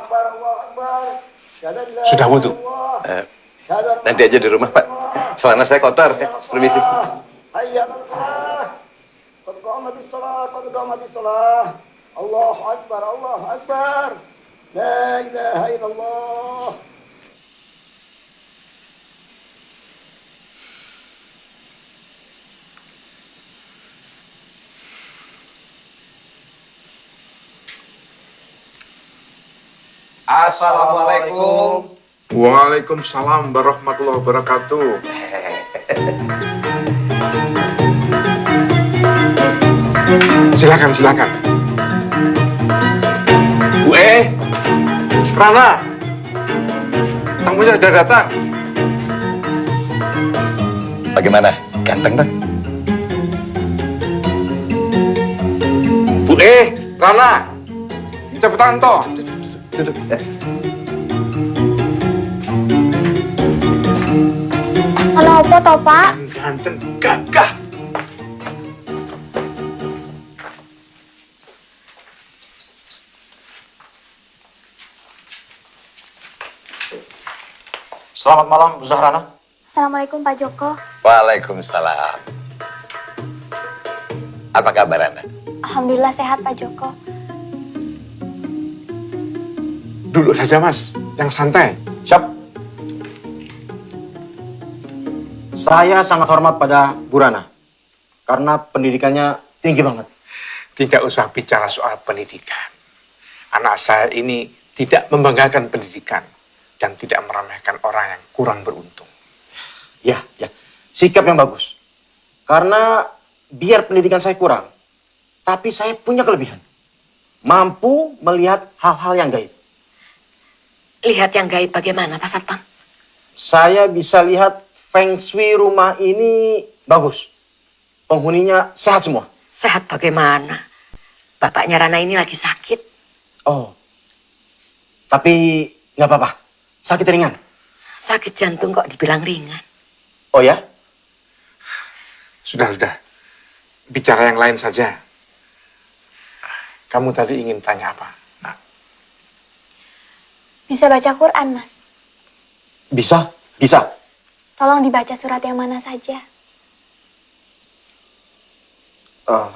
Speaker 3: Sudah wudhu?
Speaker 6: Nanti aja di rumah, Pak. Celana saya kotor. Permisi.
Speaker 1: Allahu Akbar, Allahu Akbar. La ilaha illallah.
Speaker 6: Assalamualaikum.
Speaker 3: Waalaikumsalam warahmatullahi wabarakatuh. Silakan. Bu Rana, tamunya sudah datang.
Speaker 6: Bagaimana? Ganteng, Pak?
Speaker 3: Bu Rana, cepetan toh.
Speaker 6: Duduk.
Speaker 2: Kalau apa toh, Pak?
Speaker 3: Ganteng, gagah.
Speaker 6: Selamat malam, Bu Zahrana.
Speaker 2: Assalamualaikum, Pak Joko.
Speaker 6: Waalaikumsalam. Apa kabar Anda?
Speaker 2: Alhamdulillah sehat, Pak Joko.
Speaker 3: Duduk saja, Mas. Yang santai.
Speaker 12: Siap. Saya sangat hormat pada Bu Rana. Karena pendidikannya tinggi banget.
Speaker 3: Tidak usah bicara soal pendidikan. Anak saya ini tidak membanggakan pendidikan. Dan tidak meremehkan orang yang kurang beruntung.
Speaker 12: Ya. Sikap yang bagus. Karena biar pendidikan saya kurang, tapi saya punya kelebihan. Mampu melihat hal-hal yang gaib.
Speaker 4: Lihat yang gaib bagaimana, Pak Satpam?
Speaker 12: Saya bisa lihat feng shui rumah ini bagus. Penghuninya sehat semua.
Speaker 4: Sehat bagaimana? Bapaknya Rana ini lagi sakit.
Speaker 12: Oh, tapi nggak apa-apa. Sakit ringan.
Speaker 4: Sakit jantung kok dibilang ringan.
Speaker 12: Oh ya?
Speaker 3: Sudah. Bicara yang lain saja. Kamu tadi ingin tanya apa? Nah,
Speaker 2: Bisa baca Quran, Mas.
Speaker 12: Bisa? Bisa.
Speaker 2: Tolong dibaca surat yang mana saja.
Speaker 12: Oh,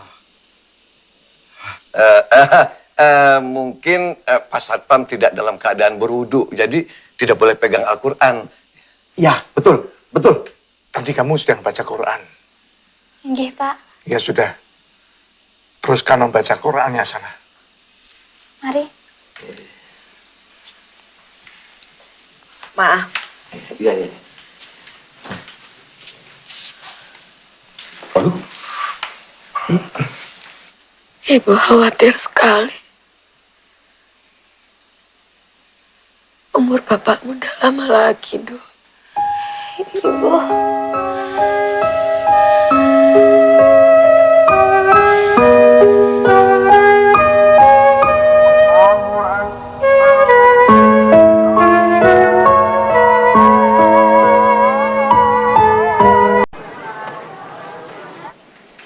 Speaker 6: Mungkin Pak Satpam tidak dalam keadaan berwudu, jadi tidak boleh pegang Al-Quran.
Speaker 12: ya, betul, betul.
Speaker 3: tadi kamu sedang baca Quran.
Speaker 2: Nggih, Pak.
Speaker 3: Ya sudah. Teruskan membaca Qurannya sana.
Speaker 2: Mari.
Speaker 4: Maaf.
Speaker 6: Iya, iya. Waduh.
Speaker 4: Ibu khawatir sekali. Umur bapakmu udah lama lagi, Dok.
Speaker 2: Ibu.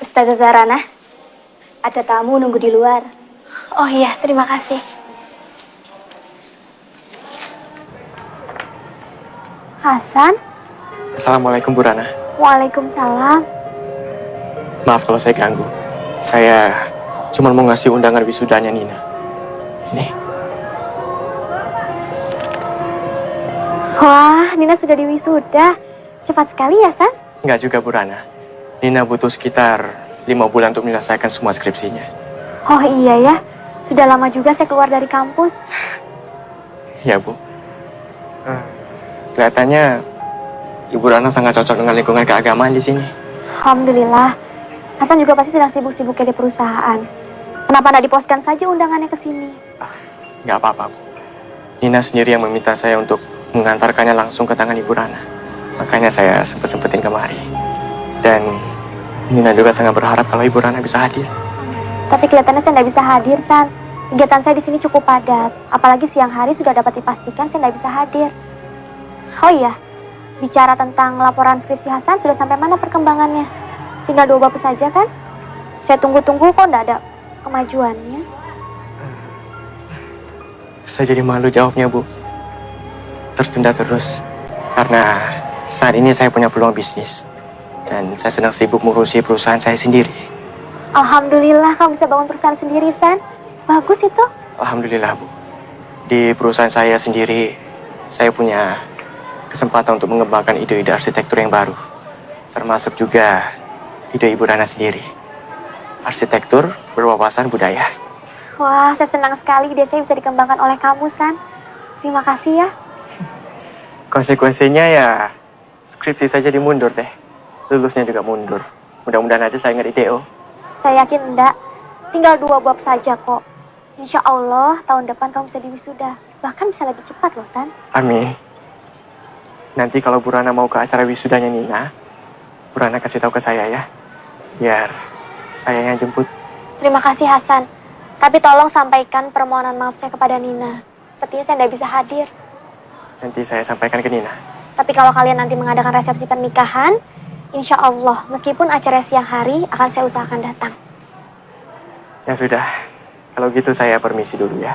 Speaker 2: Ustazah Zarana, ada tamu nunggu di luar. Oh iya, terima kasih. Hasan?
Speaker 7: Assalamualaikum Bu Rana.
Speaker 2: Waalaikumsalam.
Speaker 7: Maaf kalau saya ganggu. Saya cuma mau ngasih undangan wisudanya Nina. Nih.
Speaker 2: Wah, Nina sudah diwisuda. Cepat sekali ya, San?
Speaker 7: Enggak juga Bu Rana. Nina butuh sekitar 5 bulan untuk menyelesaikan semua skripsinya.
Speaker 2: Oh iya ya, sudah lama juga saya keluar dari kampus.
Speaker 7: Ya Bu. Kelihatannya Ibu Rana sangat cocok dengan lingkungan keagamaan di sini.
Speaker 2: Alhamdulillah. Hasan juga pasti sedang sibuk-sibuknya di perusahaan. Kenapa tidak diposkan saja undangannya ke sini?
Speaker 7: Nggak apa-apa Bu. Nina sendiri yang meminta saya untuk mengantarkannya langsung ke tangan Ibu Rana. Makanya saya sempet-sempetin kemari. Dan Nina juga sangat berharap kalau Ibu Rana bisa hadir.
Speaker 2: Tapi kelihatannya saya tidak bisa hadir, San. Kegiatan saya di sini cukup padat. Apalagi siang hari sudah dapat dipastikan saya tidak bisa hadir. Oh iya, bicara tentang laporan skripsi Hasan, sudah sampai mana perkembangannya? Tinggal 2 bab saja kan? Saya tunggu-tunggu kok tidak ada kemajuannya.
Speaker 7: Saya jadi malu jawabnya, Bu. Tertunda terus. Karena saat ini saya punya peluang bisnis. Dan saya sedang sibuk mengurusi perusahaan saya sendiri.
Speaker 2: Alhamdulillah kamu bisa bangun perusahaan sendiri, San. Bagus itu.
Speaker 7: Alhamdulillah, Bu. Di perusahaan saya sendiri, saya punya kesempatan untuk mengembangkan ide-ide arsitektur yang baru. Termasuk juga ide Ibu Rana sendiri. Arsitektur berwawasan budaya.
Speaker 2: Wah, saya senang sekali ide saya bisa dikembangkan oleh kamu, San. Terima kasih ya.
Speaker 7: Konsekuensinya ya, skripsi saya jadi mundur deh. Lulusnya juga mundur. Mudah-mudahan aja saya nggak di DO.
Speaker 2: Saya yakin enggak. Tinggal 2 bab saja kok. Insya Allah tahun depan kamu bisa diwisuda. Bahkan bisa lebih cepat loh, San.
Speaker 7: Amin. Nanti kalau Bu Rana mau ke acara wisudanya Nina, Bu Rana kasih tahu ke saya ya. Biar saya yang jemput.
Speaker 2: Terima kasih, Hasan. Tapi tolong sampaikan permohonan maaf saya kepada Nina. Sepertinya saya tidak bisa hadir.
Speaker 7: Nanti saya sampaikan ke Nina.
Speaker 2: Tapi kalau kalian nanti mengadakan resepsi pernikahan, insya Allah, meskipun acara siang hari, akan saya usahakan datang.
Speaker 7: Ya sudah, kalau gitu saya permisi dulu ya.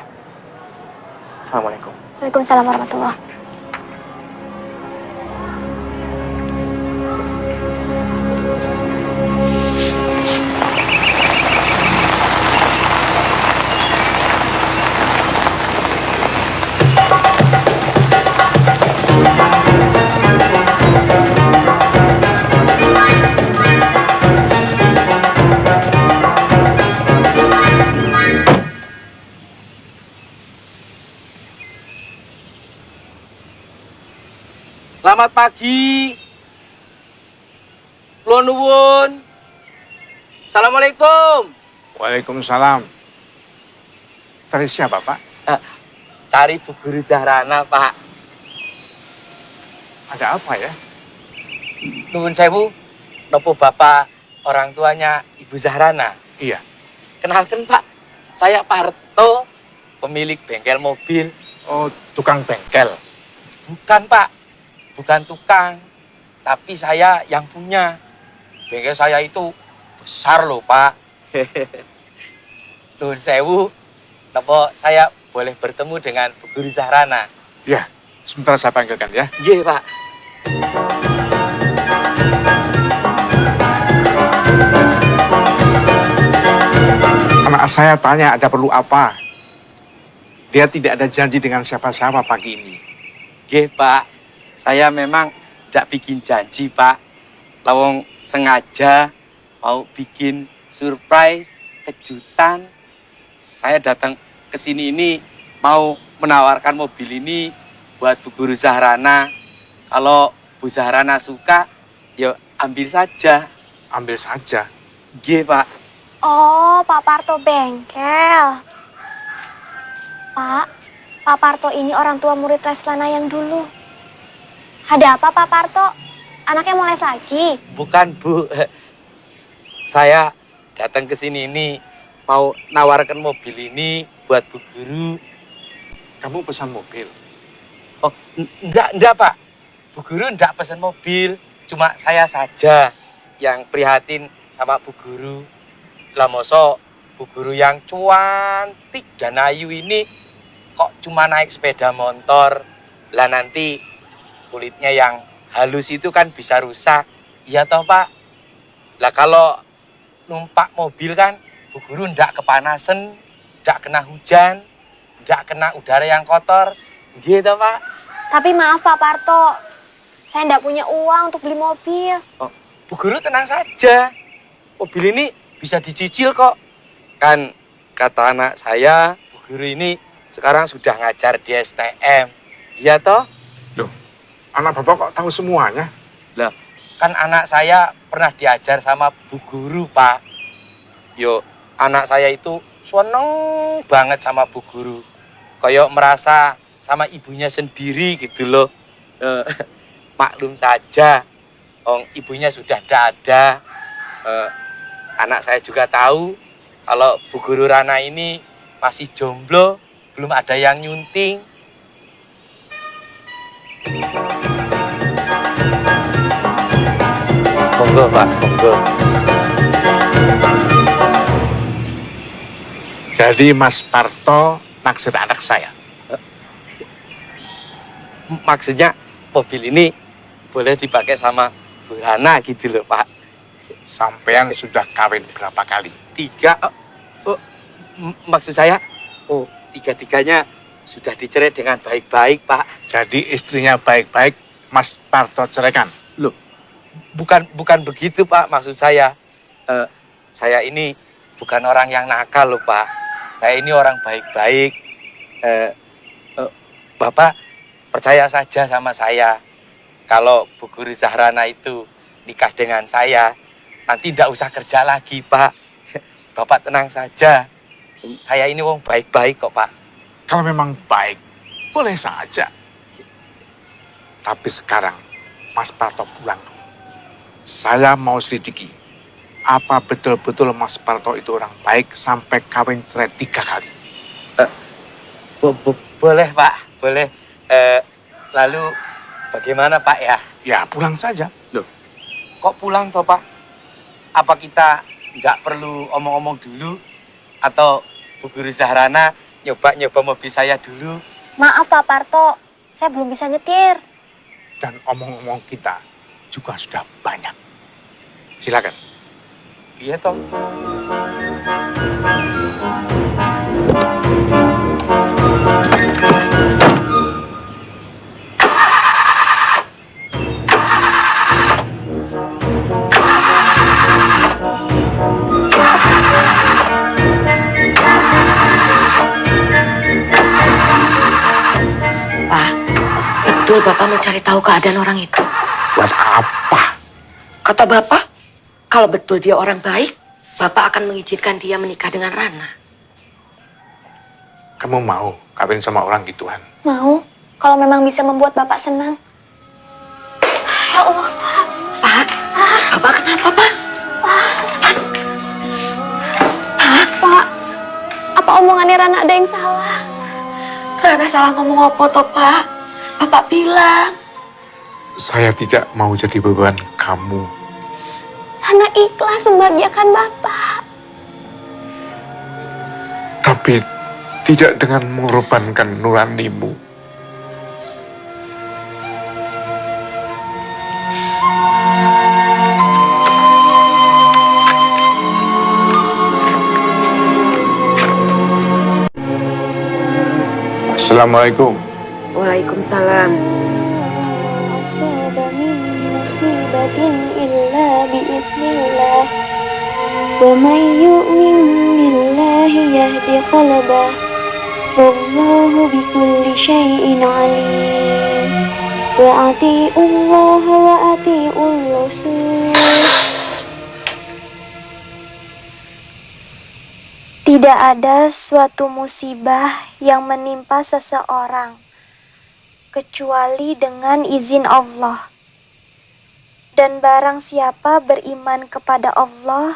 Speaker 7: Assalamualaikum.
Speaker 2: Waalaikumsalam warahmatullahi.
Speaker 13: Selamat pagi. Kula nuwun. Assalamualaikum.
Speaker 3: Waalaikumsalam. Dari siapa, Pak?
Speaker 13: Cari Bu Guru Zahrana, Pak.
Speaker 3: Ada apa ya?
Speaker 13: Nuwun sewu. Nopo Bapak orang tuanya Ibu Zahrana?
Speaker 3: Iya.
Speaker 13: Kenalkan, Pak. Saya Parto, pemilik bengkel mobil.
Speaker 3: Oh, tukang bengkel.
Speaker 13: Bukan, Pak. Bukan tukang, tapi saya yang punya. Bengkel saya itu besar loh, Pak. Nuhun sewu, napa saya boleh bertemu dengan Bu Guru Zahrana?
Speaker 3: Ya, sebentar saya panggilkan ya.
Speaker 13: Nggih, Pak.
Speaker 3: Anak saya tanya ada perlu apa. Dia tidak ada janji dengan siapa-siapa pagi ini.
Speaker 13: Nggih, Pak. Saya memang tidak bikin janji, Pak. Lawang sengaja mau bikin surprise, kejutan. Saya datang ke sini ini mau menawarkan mobil ini buat Bu Guru Zahrana. Kalau Bu Zahrana suka, ya ambil saja.
Speaker 3: Ambil saja?
Speaker 13: Nggih, Pak.
Speaker 2: Oh, Pak Parto bengkel. Pak Parto ini orang tua murid Leslana yang dulu. Ada apa Pak Parto? Anaknya mau les lagi?
Speaker 13: Bukan, Bu. Saya datang ke sini ini mau nawarkan mobil ini buat Bu Guru.
Speaker 3: Kamu pesan mobil?
Speaker 13: Oh, enggak, Pak. Bu Guru enggak pesan mobil. Cuma saya saja yang prihatin sama Bu Guru. Lah masa Bu Guru yang cantik dan ayu ini kok cuma naik sepeda motor. Lah nanti kulitnya yang halus itu kan bisa rusak. Iya toh, Pak? Lah kalau numpak mobil kan Bu Guru ndak kepanasan, ndak kena hujan, ndak kena udara yang kotor. Gitu, Pak.
Speaker 2: Tapi maaf Pak Parto, saya ndak punya uang untuk beli mobil.
Speaker 13: Oh, Bu Guru tenang saja. Mobil ini bisa dicicil kok. Kan kata anak saya, Bu Guru ini sekarang sudah ngajar di STM. Iya toh?
Speaker 3: Loh, anak Bapak kok tahu semuanya?
Speaker 13: Lah, kan anak saya pernah diajar sama Bu Guru, Pak. Yo, anak saya itu seneng banget sama Bu Guru. Kayak merasa sama ibunya sendiri gitu loh. Maklum saja, ibunya sudah tidak ada. Anak saya juga tahu kalau Bu Guru Rana ini masih jomblo, belum ada yang nyunting. Monggo, Pak, monggo.
Speaker 3: Jadi Mas Parto naksir anak saya?
Speaker 13: Maksudnya mobil ini boleh dipakai sama Bu Rana gitu loh, Pak.
Speaker 3: Sampean sudah kawin berapa kali?
Speaker 13: 3. Maksud saya, tiga-tiganya sudah dicerai dengan baik-baik, Pak.
Speaker 3: Jadi istrinya baik-baik, Mas Parto ceraikan?
Speaker 13: Loh, bukan begitu, Pak. Maksud saya, saya ini bukan orang yang nakal loh, Pak. Saya ini orang baik-baik. Bapak percaya saja sama saya. Kalau Bu Guru Zahrana itu nikah dengan saya, nanti tidak usah kerja lagi, Pak. Bapak tenang saja. Saya ini wong baik-baik kok, Pak.
Speaker 3: Kalau memang baik, boleh saja. Tapi sekarang, Mas Parto pulang. Saya mau selidiki. Apa betul-betul Mas Parto itu orang baik sampai kawin cerai 3 kali?
Speaker 13: Boleh, Pak. Boleh. Lalu bagaimana, Pak, ya?
Speaker 3: Ya, pulang saja.
Speaker 13: Loh, kok pulang toh, Pak? Apa kita nggak perlu omong-omong dulu? Atau Bu Guru Zahrana nyoba mobil saya dulu?
Speaker 2: Maaf Pak Parto, saya belum bisa nyetir.
Speaker 3: Dan omong-omong kita juga sudah banyak. Silakan.
Speaker 13: Iya toh.
Speaker 4: Betul Bapak mencari tahu keadaan orang itu?
Speaker 3: Buat apa?
Speaker 4: Kata Bapak, kalau betul dia orang baik, Bapak akan mengizinkan dia menikah dengan Rana.
Speaker 3: Kamu mau kawin sama orang gituan?
Speaker 2: Mau, kalau memang bisa membuat Bapak senang. Ya Allah, Pak.
Speaker 4: Pak, Bapak kenapa, Pak?
Speaker 2: Pak, apa omongannya Rana ada yang salah?
Speaker 4: Rana salah ngomong apa toh, Pak? Bapak bilang.
Speaker 3: Saya tidak mau jadi beban kamu.
Speaker 2: Rana ikhlas membahagiakan Bapak.
Speaker 3: Tapi tidak dengan mengorbankan nuranimu. Assalamualaikum.
Speaker 4: Waalaikumsalam.
Speaker 2: Asaba min musibatin illa biiznillah. Wa may yu'min billahi yahdi qalbah. Wallahu bikulli syai'in alim. Wa ati'ullah wa ati'ur rasul. Tidak ada suatu musibah yang menimpa seseorang kecuali dengan izin Allah. Dan barang siapa beriman kepada Allah,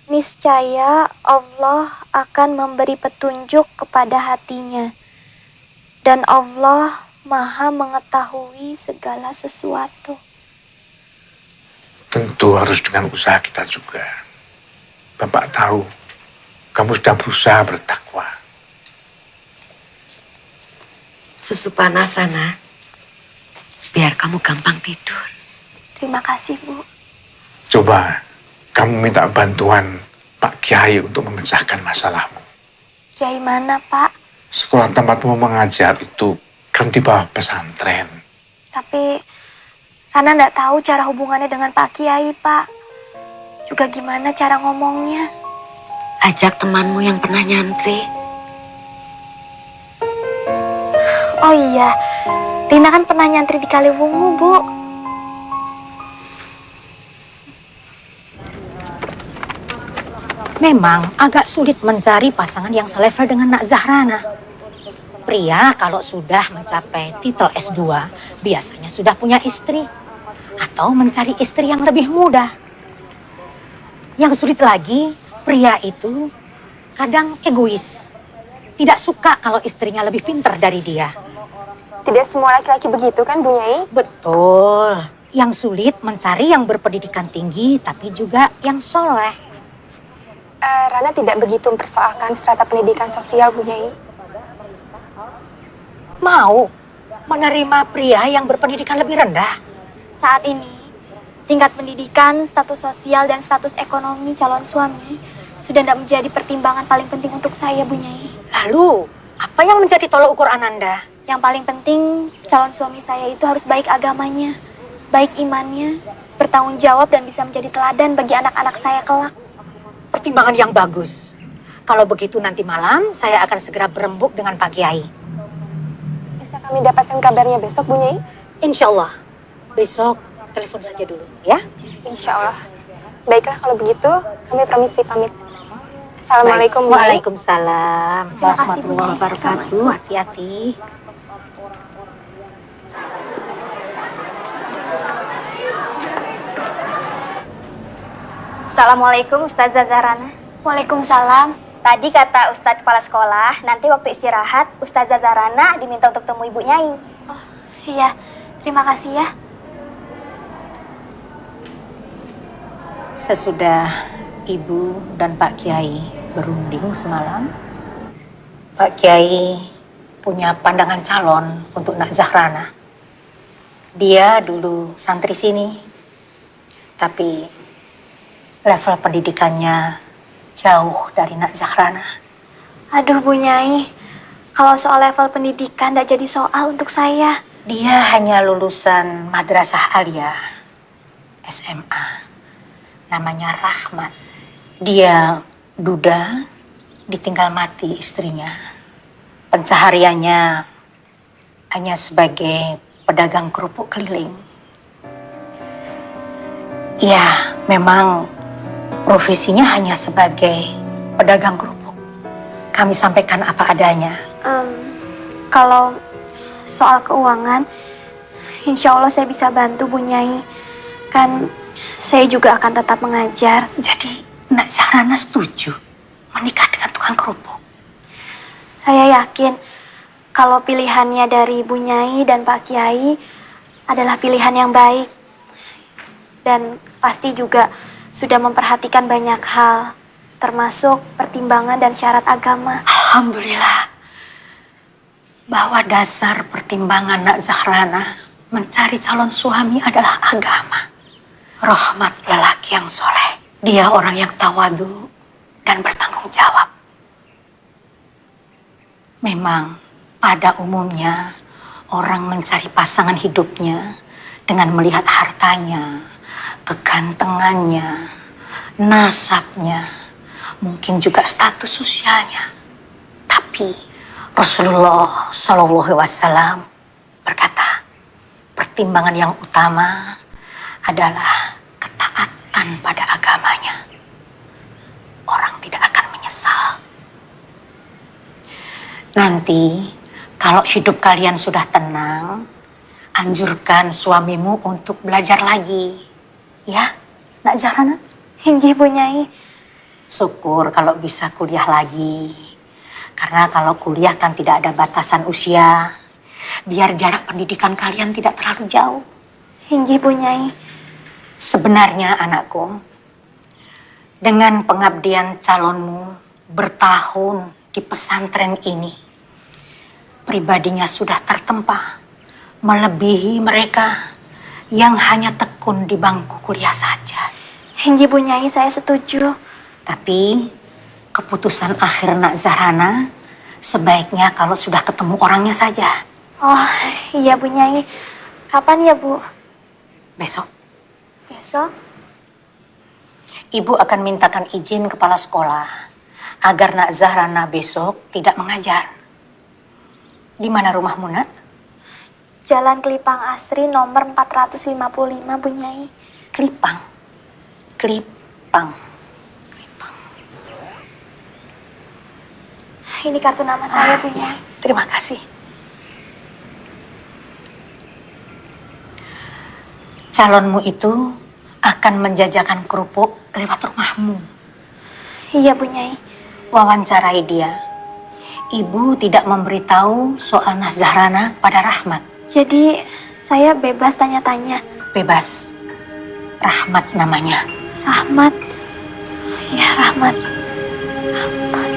Speaker 2: niscaya Allah akan memberi petunjuk kepada hatinya. Dan Allah Maha mengetahui segala sesuatu.
Speaker 3: Tentu harus dengan usaha kita juga. Bapak tahu kamu sudah berusaha bertakwa.
Speaker 4: Susu panas, Rana. Biar kamu gampang tidur.
Speaker 2: Terima kasih, Bu.
Speaker 3: Coba kamu minta bantuan Pak Kiai untuk memecahkan masalahmu.
Speaker 2: Kiai mana, Pak?
Speaker 3: Sekolah tempatmu mengajar itu kan di bawah pesantren.
Speaker 2: Tapi Rana nggak tahu cara hubungannya dengan Pak Kiai, Pak. Juga gimana cara ngomongnya.
Speaker 4: Ajak temanmu yang pernah nyantri.
Speaker 2: Oh iya, Rina kan pernah nyantri di Kaliwungu, Bu.
Speaker 14: Memang agak sulit mencari pasangan yang selevel dengan Nak Zahrana. Pria kalau sudah mencapai titel S2, biasanya sudah punya istri. Atau mencari istri yang lebih muda. Yang sulit lagi, pria itu kadang egois. Tidak suka kalau istrinya lebih pintar dari dia.
Speaker 8: Tidak semua laki-laki begitu kan, Bu Nyai?
Speaker 14: Betul. Yang sulit mencari yang berpendidikan tinggi, tapi juga yang soleh.
Speaker 8: Rana tidak begitu mempersoalkan strata pendidikan sosial, Bu Nyai.
Speaker 14: Mau menerima pria yang berpendidikan lebih rendah?
Speaker 2: Saat ini, tingkat pendidikan, status sosial, dan status ekonomi calon suami sudah tidak menjadi pertimbangan paling penting untuk saya, Bu Nyai.
Speaker 14: Lalu, apa yang menjadi tolak ukur Ananda?
Speaker 2: Yang paling penting, calon suami saya itu harus baik agamanya, baik imannya, bertanggung jawab, dan bisa menjadi teladan bagi anak-anak saya kelak.
Speaker 14: Pertimbangan yang bagus. Kalau begitu nanti malam, saya akan segera berembuk dengan Pak Kiai.
Speaker 8: Bisa kami dapatkan kabarnya besok, Bu Nyai?
Speaker 14: Insya Allah. Besok telepon saja dulu, ya?
Speaker 8: Insya Allah. Baiklah kalau begitu, kami permisi pamit. Assalamualaikum, Bu Nyai.
Speaker 14: Waalaikumsalam warahmatullahi wabarakatuh. Hati-hati.
Speaker 15: Assalamualaikum Ustazah Zahrana.
Speaker 2: Waalaikumsalam.
Speaker 15: Tadi kata Ustadz kepala sekolah, nanti waktu istirahat Ustazah Zahrana diminta untuk temui Ibu Nyai.
Speaker 2: Oh iya, terima kasih ya.
Speaker 14: Sesudah Ibu dan Pak Kiai berunding semalam, Pak Kiai punya pandangan calon untuk Nak Zahrana. Dia dulu santri sini, tapi level pendidikannya jauh dari Nak Zahrana.
Speaker 2: Aduh, Bu Nyai, kalau soal level pendidikan tidak jadi soal untuk saya.
Speaker 14: Dia hanya lulusan Madrasah Aliyah SMA. Namanya Rahmat. Dia duda, ditinggal mati istrinya. Pencahariannya hanya sebagai pedagang kerupuk keliling. Ya, memang profesinya hanya sebagai pedagang kerupuk. Kami sampaikan apa adanya.
Speaker 2: Kalau soal keuangan, insya Allah saya bisa bantu, Bu Nyai. Kan saya juga akan tetap mengajar.
Speaker 14: Jadi Nak Zahrana setuju menikah dengan tukang kerupuk?
Speaker 2: Saya yakin kalau pilihannya dari Bu Nyai dan Pak Kiai adalah pilihan yang baik. Dan pasti juga sudah memperhatikan banyak hal termasuk pertimbangan dan syarat agama.
Speaker 14: Alhamdulillah, bahwa dasar pertimbangan Nak Zahrana mencari calon suami adalah agama. Rahmat lelaki yang soleh. Dia orang yang tawadu dan bertanggung jawab. Memang pada umumnya orang mencari pasangan hidupnya dengan melihat hartanya, kegantengannya, nasabnya, mungkin juga status sosialnya. Tapi Rasulullah Shallallahu Alaihi Wasallam berkata, pertimbangan yang utama adalah ketaatan pada agamanya. Orang tidak akan menyesal. Nanti kalau hidup kalian sudah tenang, anjurkan suamimu untuk belajar lagi. Ya, Nak Zahrana?
Speaker 2: Inggih, Bu Nyai.
Speaker 14: Syukur kalau bisa kuliah lagi. Karena kalau kuliah kan tidak ada batasan usia. Biar jarak pendidikan kalian tidak terlalu jauh.
Speaker 2: Inggih, Bu Nyai.
Speaker 14: Sebenarnya anakku, dengan pengabdian calonmu bertahun di pesantren ini, pribadinya sudah tertempa, melebihi mereka yang hanya tekun di bangku kuliah saja.
Speaker 2: Inggih, Bu Nyai, saya setuju.
Speaker 14: Tapi keputusan akhir Nak Zahrana sebaiknya kalau sudah ketemu orangnya saja.
Speaker 2: Oh, iya Bu Nyai. Kapan ya, Bu?
Speaker 14: Besok.
Speaker 2: Besok?
Speaker 14: Ibu akan mintakan izin kepala sekolah agar Nak Zahrana besok tidak mengajar. Di mana rumahmu, Nak?
Speaker 2: Jalan Kelipang Asri nomor 455, Bu Nyai.
Speaker 14: Kelipang. Kelipang.
Speaker 2: Ini kartu nama saya, Bu Nyai.
Speaker 14: Terima kasih. Calonmu itu akan menjajakan kerupuk lewat rumahmu.
Speaker 2: Iya, Bu Nyai.
Speaker 14: Wawancarai dia. Ibu tidak memberitahu soal Nak Zahrana pada Rahmat.
Speaker 2: Jadi, saya bebas tanya-tanya.
Speaker 14: Bebas. Rahmat namanya.
Speaker 2: Rahmat. Ya, Rahmat. Rahmat.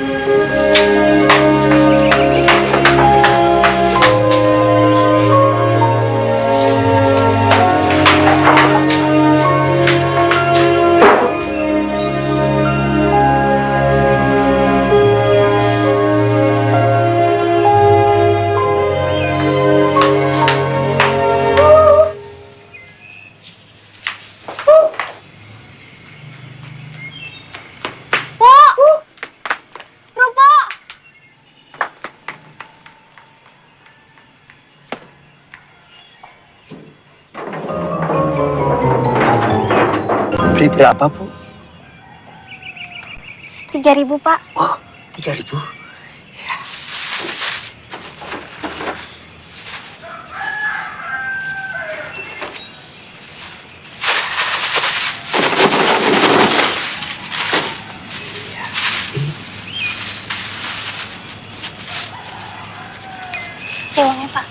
Speaker 16: Beli berapa, Bu?
Speaker 2: 3.000, Pak.
Speaker 16: Oh, 3.000. Ya.
Speaker 2: Uangnya, Pak.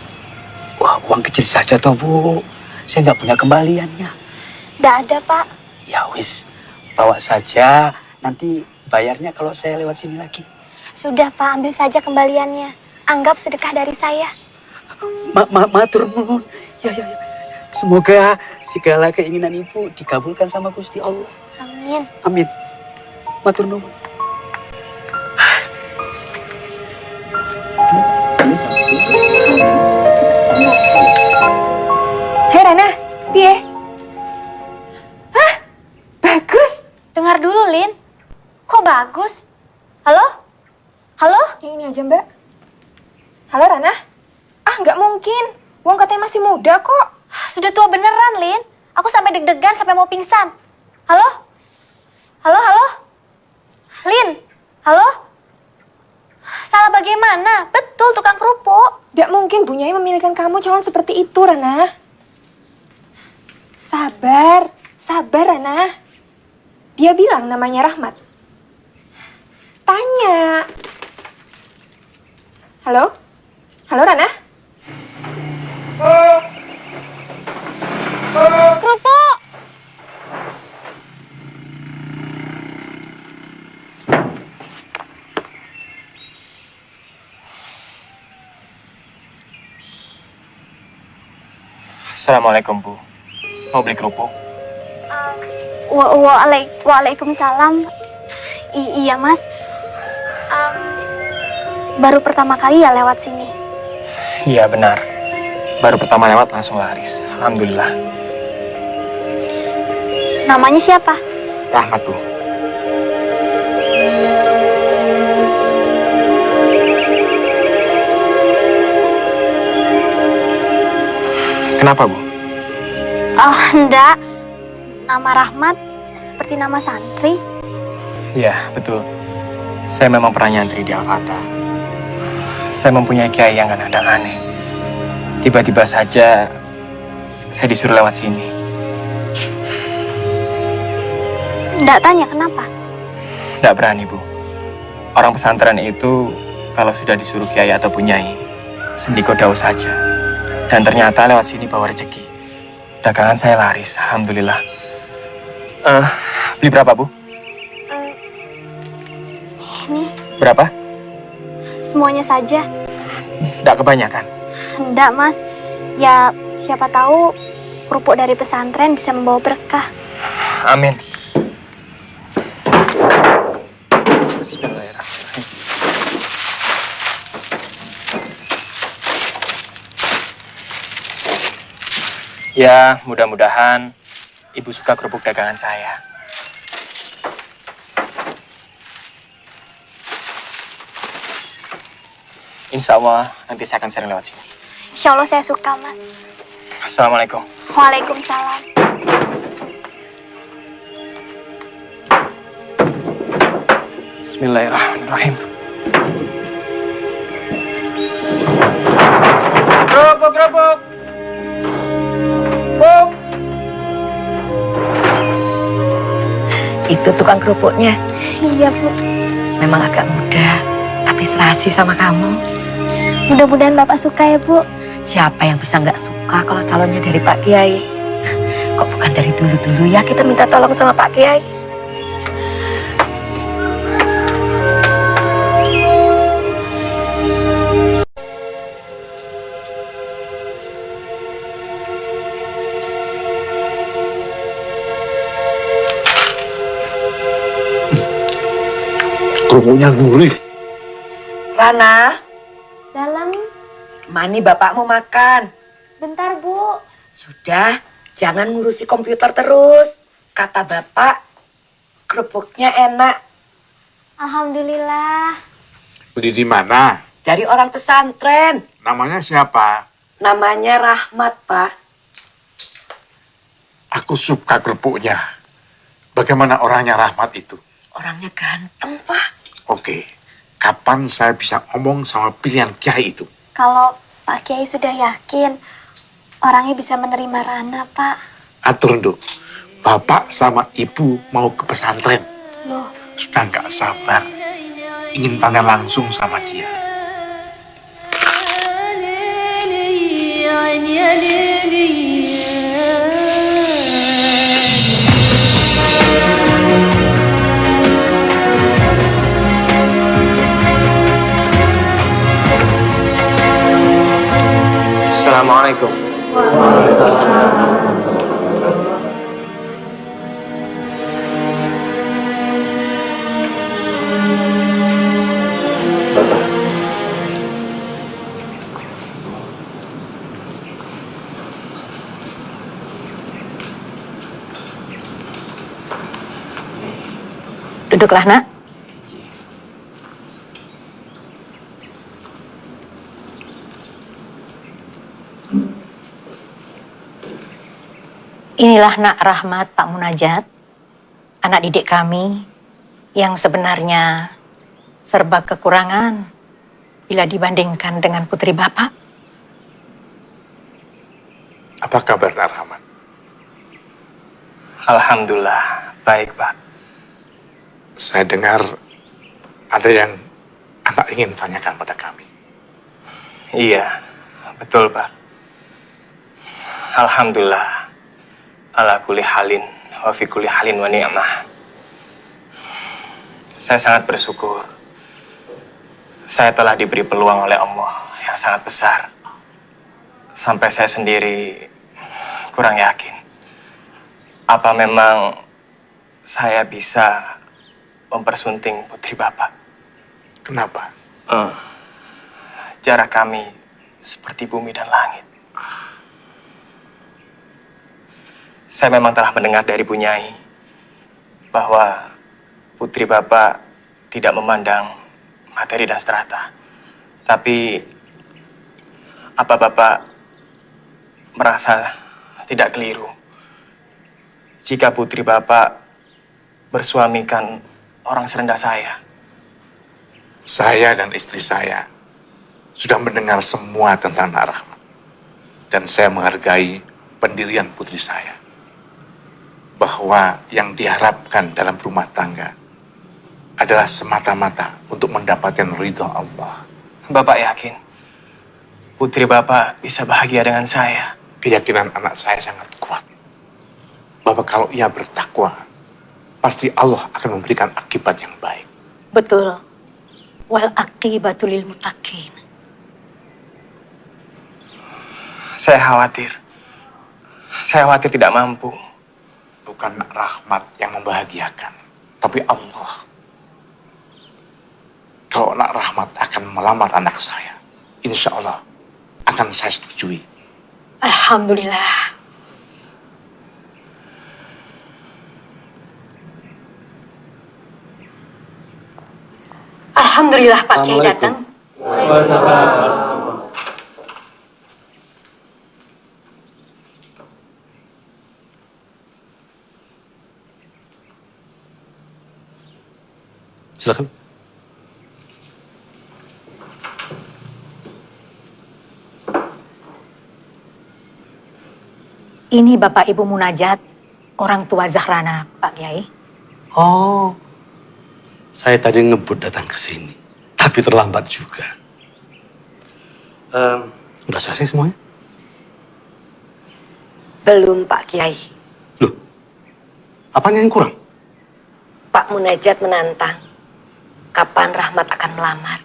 Speaker 16: Wah, uang kecil saja toh, Bu. Saya nggak punya kembaliannya.
Speaker 2: Nggak ada, Pak.
Speaker 16: Ya wis, bawa saja. Nanti bayarnya kalau saya lewat sini lagi.
Speaker 2: Sudah, Pak. Ambil saja kembaliannya. Anggap sedekah dari saya.
Speaker 16: Matur nuwun. Ya. Semoga segala keinginan Ibu dikabulkan sama Gusti Allah.
Speaker 2: Amin.
Speaker 16: Amin. Matur nuwun.
Speaker 8: Hei Rana, piye? Hah? Bagus.
Speaker 2: Dengar dulu, Lin. Kok bagus? Halo? Halo?
Speaker 8: Yang ini aja, Mbak. Halo Rana? Ah, nggak mungkin. Wong katanya masih muda kok.
Speaker 2: Sudah tua beneran, Lin. Aku sampai deg-degan sampai mau pingsan. Halo? Halo? Lin? Halo? Salah bagaimana? Betul, tukang kerupuk.
Speaker 8: Nggak mungkin Bu Nyai memilihkan kamu calon seperti itu, Rana. Sabar Rana. Dia bilang namanya Rahmat. Tanya. Halo? Halo Rana?
Speaker 2: Kerupuk!
Speaker 7: Assalamualaikum, Bu. Mau beli kerupuk?
Speaker 2: Waalaikumsalam. Iya, Mas. Baru pertama kali ya lewat sini.
Speaker 7: Iya, benar. Baru pertama lewat langsung laris. Alhamdulillah.
Speaker 2: Namanya siapa?
Speaker 7: Rahmat, Bu. Kenapa, Bu?
Speaker 2: Oh, enggak. Nama Rahmat seperti nama santri.
Speaker 7: Iya, betul. Saya memang pernah nyantri di Al-Fatah. Saya mempunyai kiai yang kadang-kadang aneh. Tiba-tiba saja saya disuruh lewat sini.
Speaker 2: Enggak tanya kenapa?
Speaker 7: Tidak berani, Bu. Orang pesantren itu kalau sudah disuruh kiai atau punyai, sendiko daus saja. Dan ternyata lewat sini bawa rezeki. Dagangan saya laris, alhamdulillah. Beli berapa, Bu?
Speaker 2: Ini
Speaker 7: Berapa?
Speaker 2: semuanya saja.
Speaker 7: Tidak kebanyakan.
Speaker 2: Enggak, Mas. Ya, siapa tahu kerupuk dari pesantren bisa membawa berkah.
Speaker 7: Amin. Bismillahirrahmanirrahim. Ya, mudah-mudahan Ibu suka kerupuk dagangan saya. Insya Allah nanti saya akan sering lewat sini.
Speaker 2: Insya Allah saya suka, Mas.
Speaker 7: Assalamualaikum.
Speaker 2: Waalaikumsalam.
Speaker 7: Bismillahirrahmanirrahim.
Speaker 13: Kerupuk. Buk.
Speaker 4: Itu tukang kerupuknya.
Speaker 2: Iya, Bu.
Speaker 4: Memang agak muda, tapi serasi sama kamu.
Speaker 2: Mudah-mudahan Bapak suka ya, Bu.
Speaker 4: Siapa yang bisa nggak suka kalau calonnya dari Pak Kiai? Kok bukan dari dulu-dulu ya kita minta tolong sama Pak Kiai?
Speaker 3: Kerupuknya gurih.
Speaker 4: Rana,
Speaker 2: Dalam.
Speaker 4: mani bapakmu makan.
Speaker 2: Bentar, Bu.
Speaker 4: Sudah, jangan ngurusi komputer terus. Kata bapak, kerupuknya enak.
Speaker 2: Alhamdulillah.
Speaker 3: Beli di mana?
Speaker 4: Dari orang pesantren.
Speaker 3: Namanya siapa?
Speaker 4: Namanya Rahmat, Pak.
Speaker 3: Aku suka kerupuknya. Bagaimana orangnya Rahmat itu?
Speaker 4: Orangnya ganteng, Pak.
Speaker 3: Oke, kapan saya bisa ngomong sama pilihan kiai itu?
Speaker 2: Kalau Pak Kiai sudah yakin orangnya bisa menerima Rana, Pak.
Speaker 3: Atur, Nduk. Bapak sama Ibu mau ke pesantren.
Speaker 2: Loh,
Speaker 3: Sudah nggak sabar. Ingin tanya langsung sama dia.
Speaker 7: Assalamualaikum.
Speaker 14: Duduklah, Nak. Inilah Nak Rahmat Pak Munajat, anak didik kami yang sebenarnya serba kekurangan bila dibandingkan dengan putri Bapak.
Speaker 3: Apa kabar Nak Rahmat?
Speaker 7: Alhamdulillah, baik, Pak.
Speaker 3: Saya dengar ada yang anak ingin tanyakan pada kami.
Speaker 7: Iya, betul, Pak. Alhamdulillah. Ala kulli halin wa fi kulli halin wa ni'mah. Saya sangat bersyukur. Saya telah diberi peluang oleh Allah yang sangat besar. Sampai saya sendiri kurang yakin. Apa memang saya bisa mempersunting putri Bapak?
Speaker 3: Kenapa?
Speaker 7: Jarak kami seperti bumi dan langit. Saya memang telah mendengar dari Bu Nyai bahwa putri Bapak tidak memandang materi dan strata. Tapi apa Bapak merasa tidak keliru jika putri Bapak bersuamikan orang serendah saya?
Speaker 3: Saya dan istri saya sudah mendengar semua tentang Nak Rahmat. Dan saya menghargai pendirian putri saya. Bahwa yang diharapkan dalam rumah tangga adalah semata-mata untuk mendapatkan ridha Allah.
Speaker 7: Bapak yakin putri Bapak bisa bahagia dengan saya?
Speaker 3: Keyakinan anak saya sangat kuat. Bahwa kalau ia bertakwa, pasti Allah akan memberikan akibat yang baik.
Speaker 14: Betul. Wal aqibatu lil muttaqin.
Speaker 7: Saya khawatir tidak mampu.
Speaker 3: Bukan Nak Rahmat yang membahagiakan, tapi Allah. Kalau Nak Rahmat akan melamar anak saya, insya Allah akan saya setujui.
Speaker 14: Alhamdulillah. Alhamdulillah Pak Kiai datang.
Speaker 10: Silakan.
Speaker 14: Ini Bapak Ibu Munajat, orang tua Zahrana, Pak Kiai.
Speaker 10: Oh, saya tadi ngebut datang ke sini, tapi terlambat juga. Udah selesai semuanya?
Speaker 4: Belum, Pak Kiai.
Speaker 10: Apanya yang kurang?
Speaker 4: Pak Munajat menantang. Kapan Rahmat akan melamar?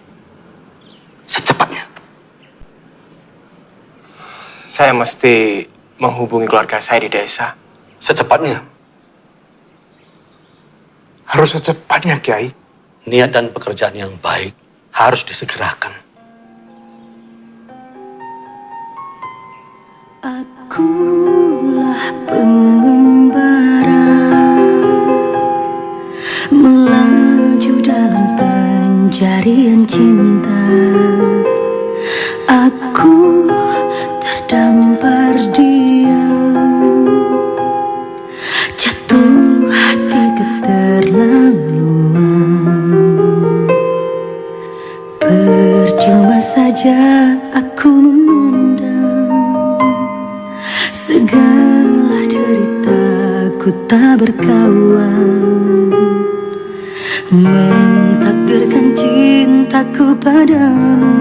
Speaker 10: Secepatnya.
Speaker 7: Saya mesti menghubungi keluarga saya di desa.
Speaker 10: Secepatnya.
Speaker 3: Harus secepatnya, Kiai.
Speaker 10: Niat dan pekerjaan yang baik harus disegerakan.
Speaker 17: Akulah pengembara melaju dalam pencarian cinta. Aku terdampar diam, jatuh hati keterlaluan. Percuma saja aku memendam segala deritaku tak berkawan, mentakdirkan cintaku padamu.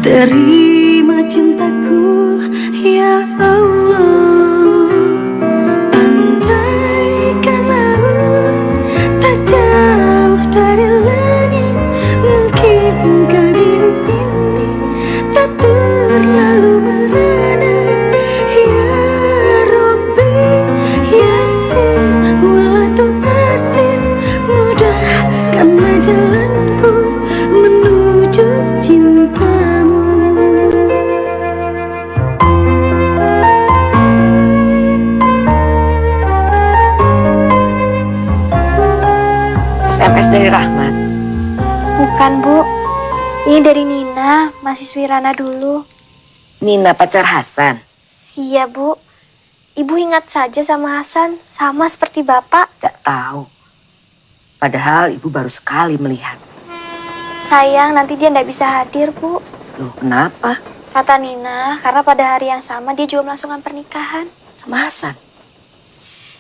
Speaker 17: Terima cintaku ya Allah. Andaikan laut tak jauh dari langit, mungkinkah diri ini tak terlalu merana. Ya Rabbi Yassir wala tu'assir, mudahkanlah jalanku menuju cintamu.
Speaker 4: SMS dari Rahmat.
Speaker 2: Bukan, Bu. Ini dari Nina, mahasiswi Rana dulu.
Speaker 4: Nina pacar Hasan.
Speaker 2: Iya, Bu. Ibu ingat saja sama Hasan, sama seperti Bapak.
Speaker 4: Gak tahu. Padahal ibu baru sekali melihat.
Speaker 2: Sayang, nanti dia nggak bisa hadir, Bu.
Speaker 4: Loh, kenapa?
Speaker 2: Kata Nina, karena pada hari yang sama dia juga melangsungkan pernikahan.
Speaker 4: Sama Hasan?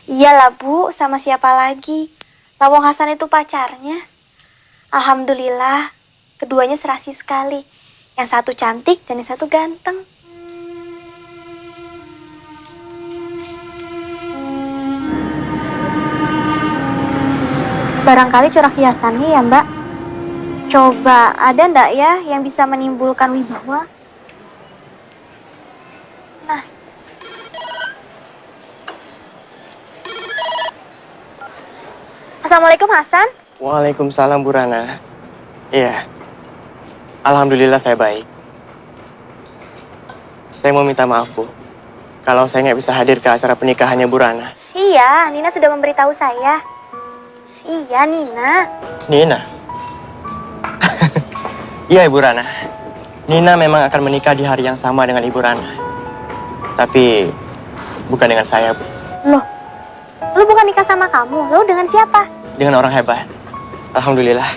Speaker 2: Iyalah, Bu. Sama siapa lagi? Lawang Hasan itu pacarnya. Alhamdulillah, keduanya serasi sekali. Yang satu cantik dan yang satu ganteng. Barangkali corak hiasannya ya, Mbak. Coba, ada ndak ya yang bisa menimbulkan wibawa? Nah, Assalamualaikum Hasan.
Speaker 18: Waalaikumsalam Bu Rana. Iya. Alhamdulillah saya baik. Saya mau minta maaf Bu, kalau saya nggak bisa hadir ke acara pernikahannya Bu Rana.
Speaker 2: Iya, Nina sudah memberitahu saya. Iya, Nina.
Speaker 18: Nina? Iya Ibu Rana. Nina memang akan menikah di hari yang sama dengan Ibu Rana. Tapi bukan dengan saya Bu.
Speaker 2: Loh, lu bukan nikah sama kamu, lu dengan siapa?
Speaker 18: Dengan orang hebat. Alhamdulillah.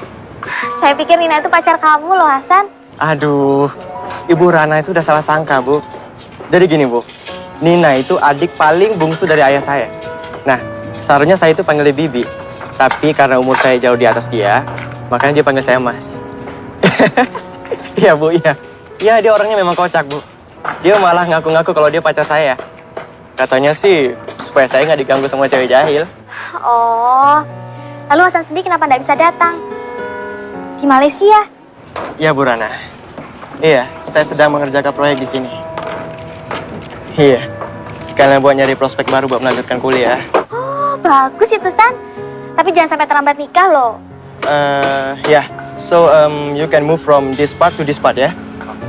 Speaker 2: Saya pikir Nina itu pacar kamu loh, Hasan.
Speaker 18: Aduh, Ibu Rana itu udah salah sangka, Bu. Jadi gini, Bu. Nina itu adik paling bungsu dari ayah saya. Nah, seharusnya saya itu panggilnya Bibi. Tapi karena umur saya jauh di atas dia, makanya dia panggil saya Mas. Iya, Bu, iya. Iya, dia orangnya memang kocak, Bu. Dia malah ngaku-ngaku kalau dia pacar saya. Katanya sih, supaya saya nggak diganggu sama cewek jahil.
Speaker 2: Oh, lalu Hasan sendiri kenapa nggak bisa datang? Di Malaysia?
Speaker 18: Iya, Bu Rana. Iya, saya sedang mengerjakan proyek di sini. Iya, sekalian buat nyari prospek baru buat melanjutkan kuliah.
Speaker 2: Oh, bagus itu, San. Tapi jangan sampai terlambat nikah loh.
Speaker 18: Yeah. So, you can move from this part to this part, ya?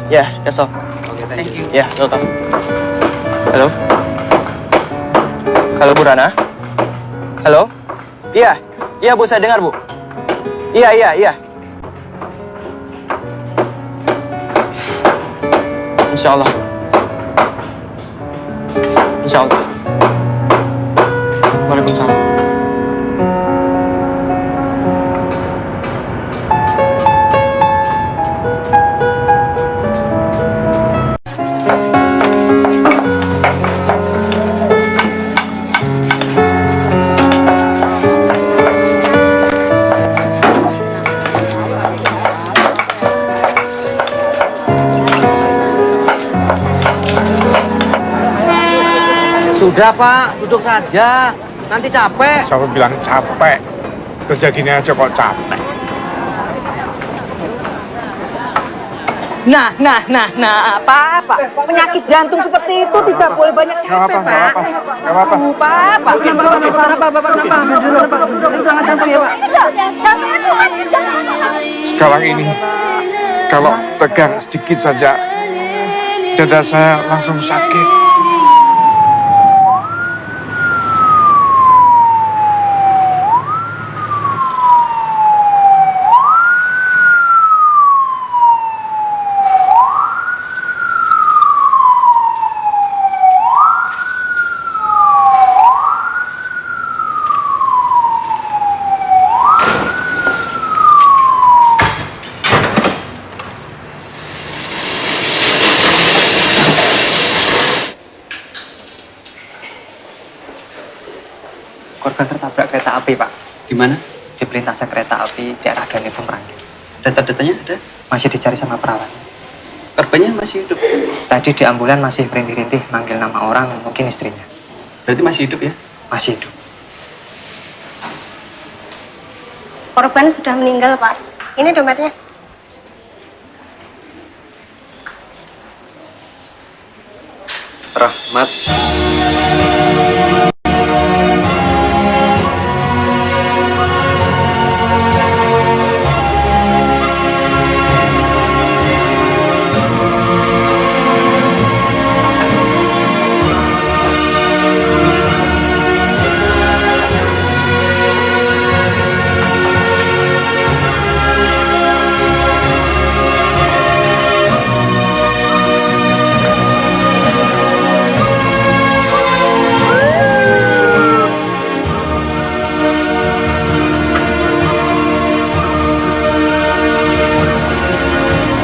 Speaker 18: Yeah, that's all.
Speaker 11: Okay, thank you.
Speaker 18: Yeah, welcome. Halo? Halo, Bu Rana? Halo? Iya, iya Bu, saya dengar, Bu. Iya, iya, iya. Insya Allah. Insya Allah. Waalaikumsalam.
Speaker 13: Sudah Pak, duduk saja. Nanti capek.
Speaker 3: Siapa bilang capek? Kerja gini aja kok capek.
Speaker 19: Nah, Pak. Penyakit jantung seperti itu tidak boleh banyak capek, Pak. Tuh, Pak.
Speaker 3: Sekarang ini, kalau tegang sedikit saja, dada saya langsung sakit.
Speaker 11: Korban tertabrak kereta api, Pak. Di mana? Di perlintasan kereta api di arah Ganefung Rangkit. Data-datanya ada? Masih dicari sama perawat. Korbannya masih hidup? Tadi di ambulan masih merintih-rintih manggil nama orang, mungkin istrinya. Berarti masih hidup ya? Masih hidup.
Speaker 2: Korban sudah meninggal, Pak. Ini dompetnya.
Speaker 11: Rahmat.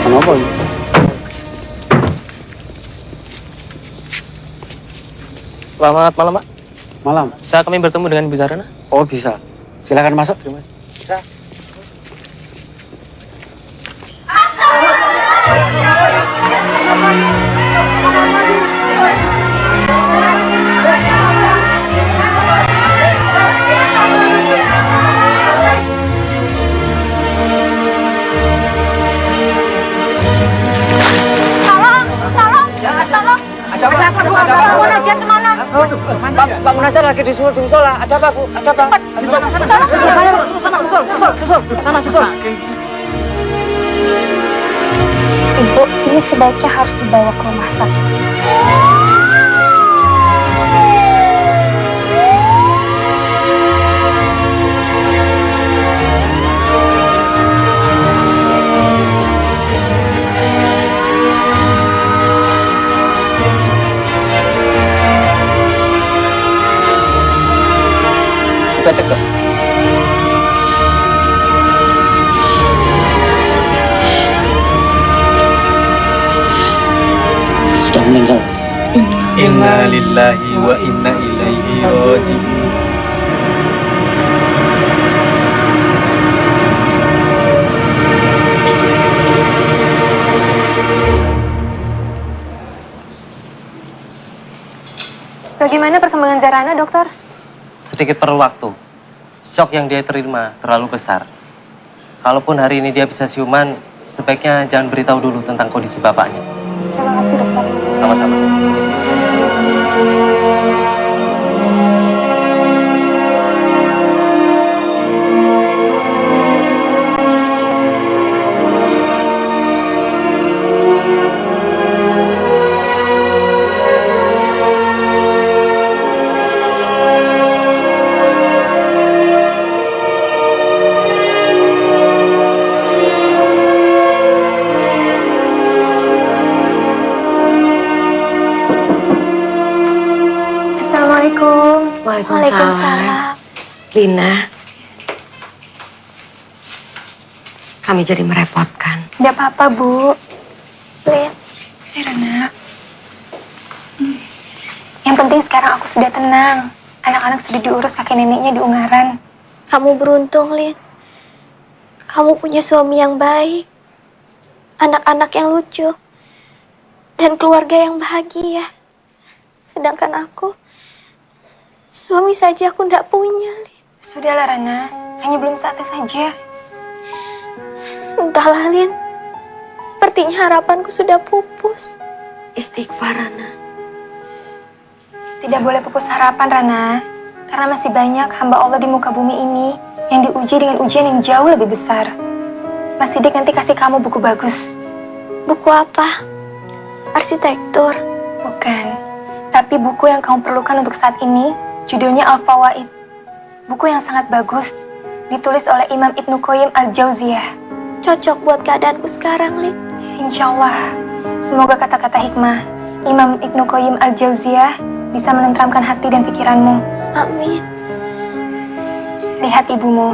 Speaker 16: Kenapa?
Speaker 18: Selamat malam, Pak.
Speaker 16: Malam.
Speaker 18: Bisa kami bertemu dengan Ibu Zarana?
Speaker 16: Oh, bisa. Silakan masuk. Terima kasih.
Speaker 18: Bisa.
Speaker 2: Tolong. Ada apa, Bu? Pak Munajat kemana?
Speaker 19: Pak Munajat lagi di musola. Ada apa, Bu? Ada apa? Sana, susul.
Speaker 15: Ibu, ini sebaiknya harus dibawa ke rumah sakit.
Speaker 11: Kita cek dok.
Speaker 9: Sudah meninggal, Mas.
Speaker 13: Inna lillahi wa inna ilaihi raji'un.
Speaker 8: Bagaimana perkembangan Zahrana, dokter?
Speaker 18: Sedikit perlu waktu. Shock yang dia terima terlalu besar. Kalaupun hari ini dia bisa siuman, sebaiknya jangan beritahu dulu tentang kondisi bapaknya.
Speaker 8: Terima kasih, dokter.
Speaker 18: Sama-sama.
Speaker 4: Waalaikumsalam. Lina, kami jadi merepotkan.
Speaker 8: Tidak apa-apa, Bu. Lin. Rana. Yang penting sekarang aku sudah tenang. Anak-anak sudah diurus kakek neneknya di Ungaran.
Speaker 2: Kamu beruntung, Lin. Kamu punya suami yang baik, anak-anak yang lucu, dan keluarga yang bahagia. Sedangkan aku, suami saja aku tidak punya, Lin.
Speaker 8: Sudahlah, Rana. Hanya belum saatnya saja.
Speaker 2: Entahlah, Lin. Sepertinya harapanku sudah pupus.
Speaker 4: Istighfar, Rana.
Speaker 8: Tidak boleh pupus harapan, Rana. Karena masih banyak hamba Allah di muka bumi ini yang diuji dengan ujian yang jauh lebih besar. Mas Sidik nanti kasih kamu buku bagus.
Speaker 2: Buku apa? Arsitektur?
Speaker 8: Bukan. Tapi buku yang kamu perlukan untuk saat ini, judulnya Al-Fawaid. Buku yang sangat bagus, ditulis oleh Imam Ibnu Qayyim Al-Jauziyah.
Speaker 2: Cocok buat keadaanku sekarang, Lin.
Speaker 8: Insya Allah. Semoga kata-kata hikmah Imam Ibnu Qayyim Al-Jauziyah bisa menenteramkan hati dan pikiranmu.
Speaker 2: Amin.
Speaker 8: Lihat ibumu.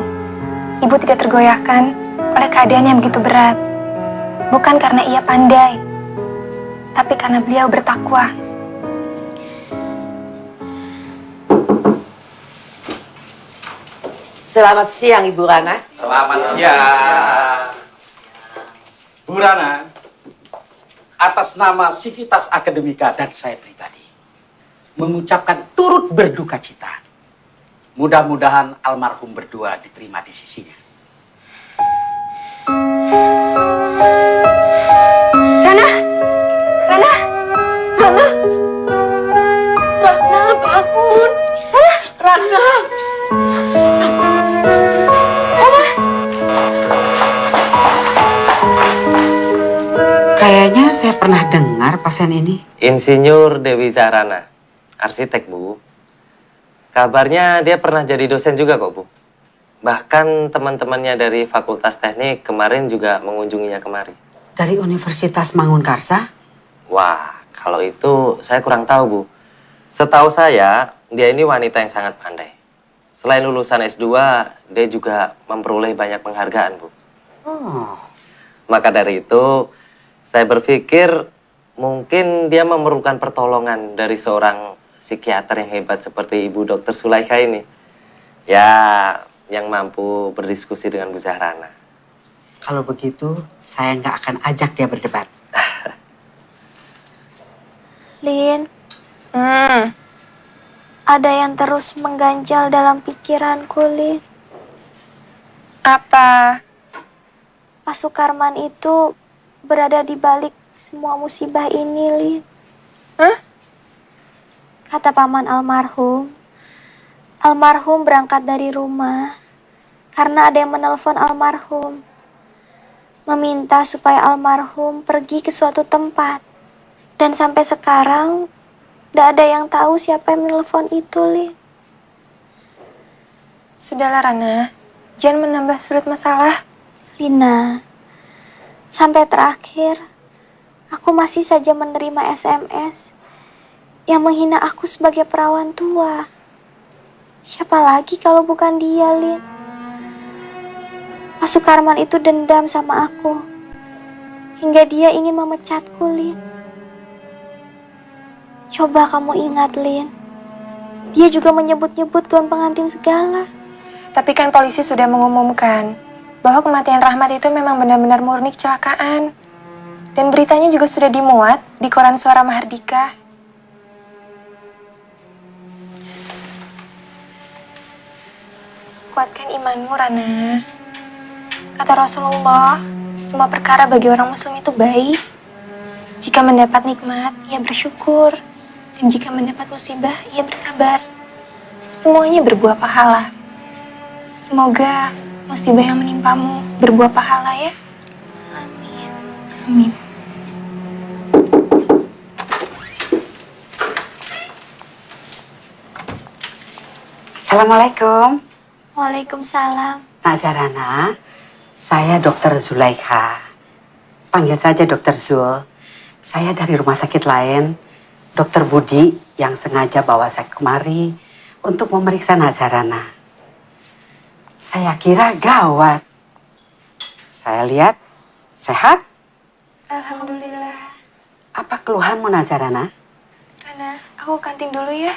Speaker 8: Ibu tidak tergoyahkan oleh keadaan yang begitu berat. Bukan karena ia pandai, tapi karena beliau bertakwa.
Speaker 9: Selamat siang, Ibu Rana.
Speaker 1: Selamat siang. Bu Rana, atas nama Civitas Akademika dan saya pribadi, mengucapkan turut berduka cita. Mudah-mudahan almarhum berdua diterima di sisinya.
Speaker 8: Rana! Rana! Rana!
Speaker 9: Rana, bangun! Rana!
Speaker 20: Kayaknya saya pernah dengar pasien ini.
Speaker 18: Insinyur Dewi Zahrana, arsitek, Bu. Kabarnya dia pernah jadi dosen juga kok, Bu. Bahkan teman-temannya dari Fakultas Teknik kemarin juga mengunjunginya kemari.
Speaker 20: Dari Universitas Mangunkarsa?
Speaker 18: Wah, kalau itu saya kurang tahu, Bu. Setahu saya, dia ini wanita yang sangat pandai. Selain lulusan S2, dia juga memperoleh banyak penghargaan, Bu.
Speaker 20: Oh.
Speaker 18: Maka dari itu, saya berpikir mungkin dia memerlukan pertolongan dari seorang psikiater yang hebat seperti Ibu Dr. Sulaikha ini. Ya, yang mampu berdiskusi dengan Bu Zahrana.
Speaker 20: Kalau begitu, saya nggak akan ajak dia berdebat.
Speaker 2: Lin, ada yang terus mengganjal dalam pikiranku, Lin.
Speaker 8: Apa?
Speaker 2: Pak Sukarman itu berada di balik semua musibah ini, Lin.
Speaker 8: Hah?
Speaker 2: Kata paman almarhum, Almarhum berangkat dari rumah karena ada yang menelpon almarhum, meminta supaya almarhum pergi ke suatu tempat. Dan sampai sekarang tidak ada yang tahu siapa yang menelpon itu, Lin.
Speaker 8: Sudahlah Rana, jangan menambah sulit masalah.
Speaker 2: Lina, sampai terakhir aku masih saja menerima SMS yang menghina aku sebagai perawan tua. Siapa lagi kalau bukan dia, Lin? Pak Sukarman itu dendam sama aku hingga dia ingin memecatku, Lin. Coba kamu ingat, Lin. Dia juga menyebut-nyebut gaun pengantin segala.
Speaker 8: Tapi kan polisi sudah mengumumkan bahwa kematian Rahmat itu memang benar-benar murni kecelakaan. Dan beritanya juga sudah dimuat di koran Suara Mahardika. Kuatkan imanmu, Rana. Kata Rasulullah, semua perkara bagi orang muslim itu baik. Jika mendapat nikmat, ia bersyukur. Dan jika mendapat musibah, ia bersabar. Semuanya berbuah pahala. Semoga musibah yang menimpamu berbuah pahala ya.
Speaker 2: Amin.
Speaker 8: Amin.
Speaker 20: Assalamualaikum.
Speaker 2: Waalaikumsalam.
Speaker 20: Nak Zarana, saya Dr. Zulaikha. Panggil saja Dr. Zul. Saya dari rumah sakit lain, Dr. Budi yang sengaja bawa saya kemari untuk memeriksa Nak Zarana. Saya kira gawat. Saya lihat sehat.
Speaker 8: Alhamdulillah.
Speaker 20: Apa keluhanmu, Nak Zarana?
Speaker 8: Rana, aku kantin dulu ya.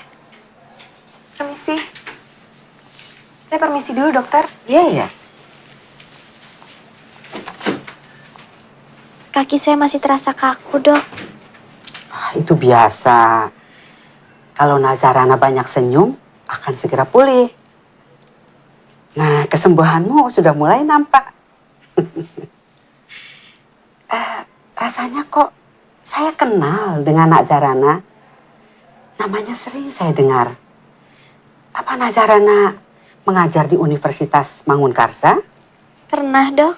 Speaker 8: Permisi. Saya permisi dulu, dokter.
Speaker 20: Iya.
Speaker 2: Kaki saya masih terasa kaku, Dok.
Speaker 20: Itu biasa. Kalau Nazarana banyak senyum, akan segera pulih. Nah, kesembuhanmu sudah mulai nampak. Rasanya kok saya kenal dengan Nazarana. Namanya sering saya dengar. Apa Nazarana mengajar di Universitas Mangunkarsa?
Speaker 2: Pernah, Dok.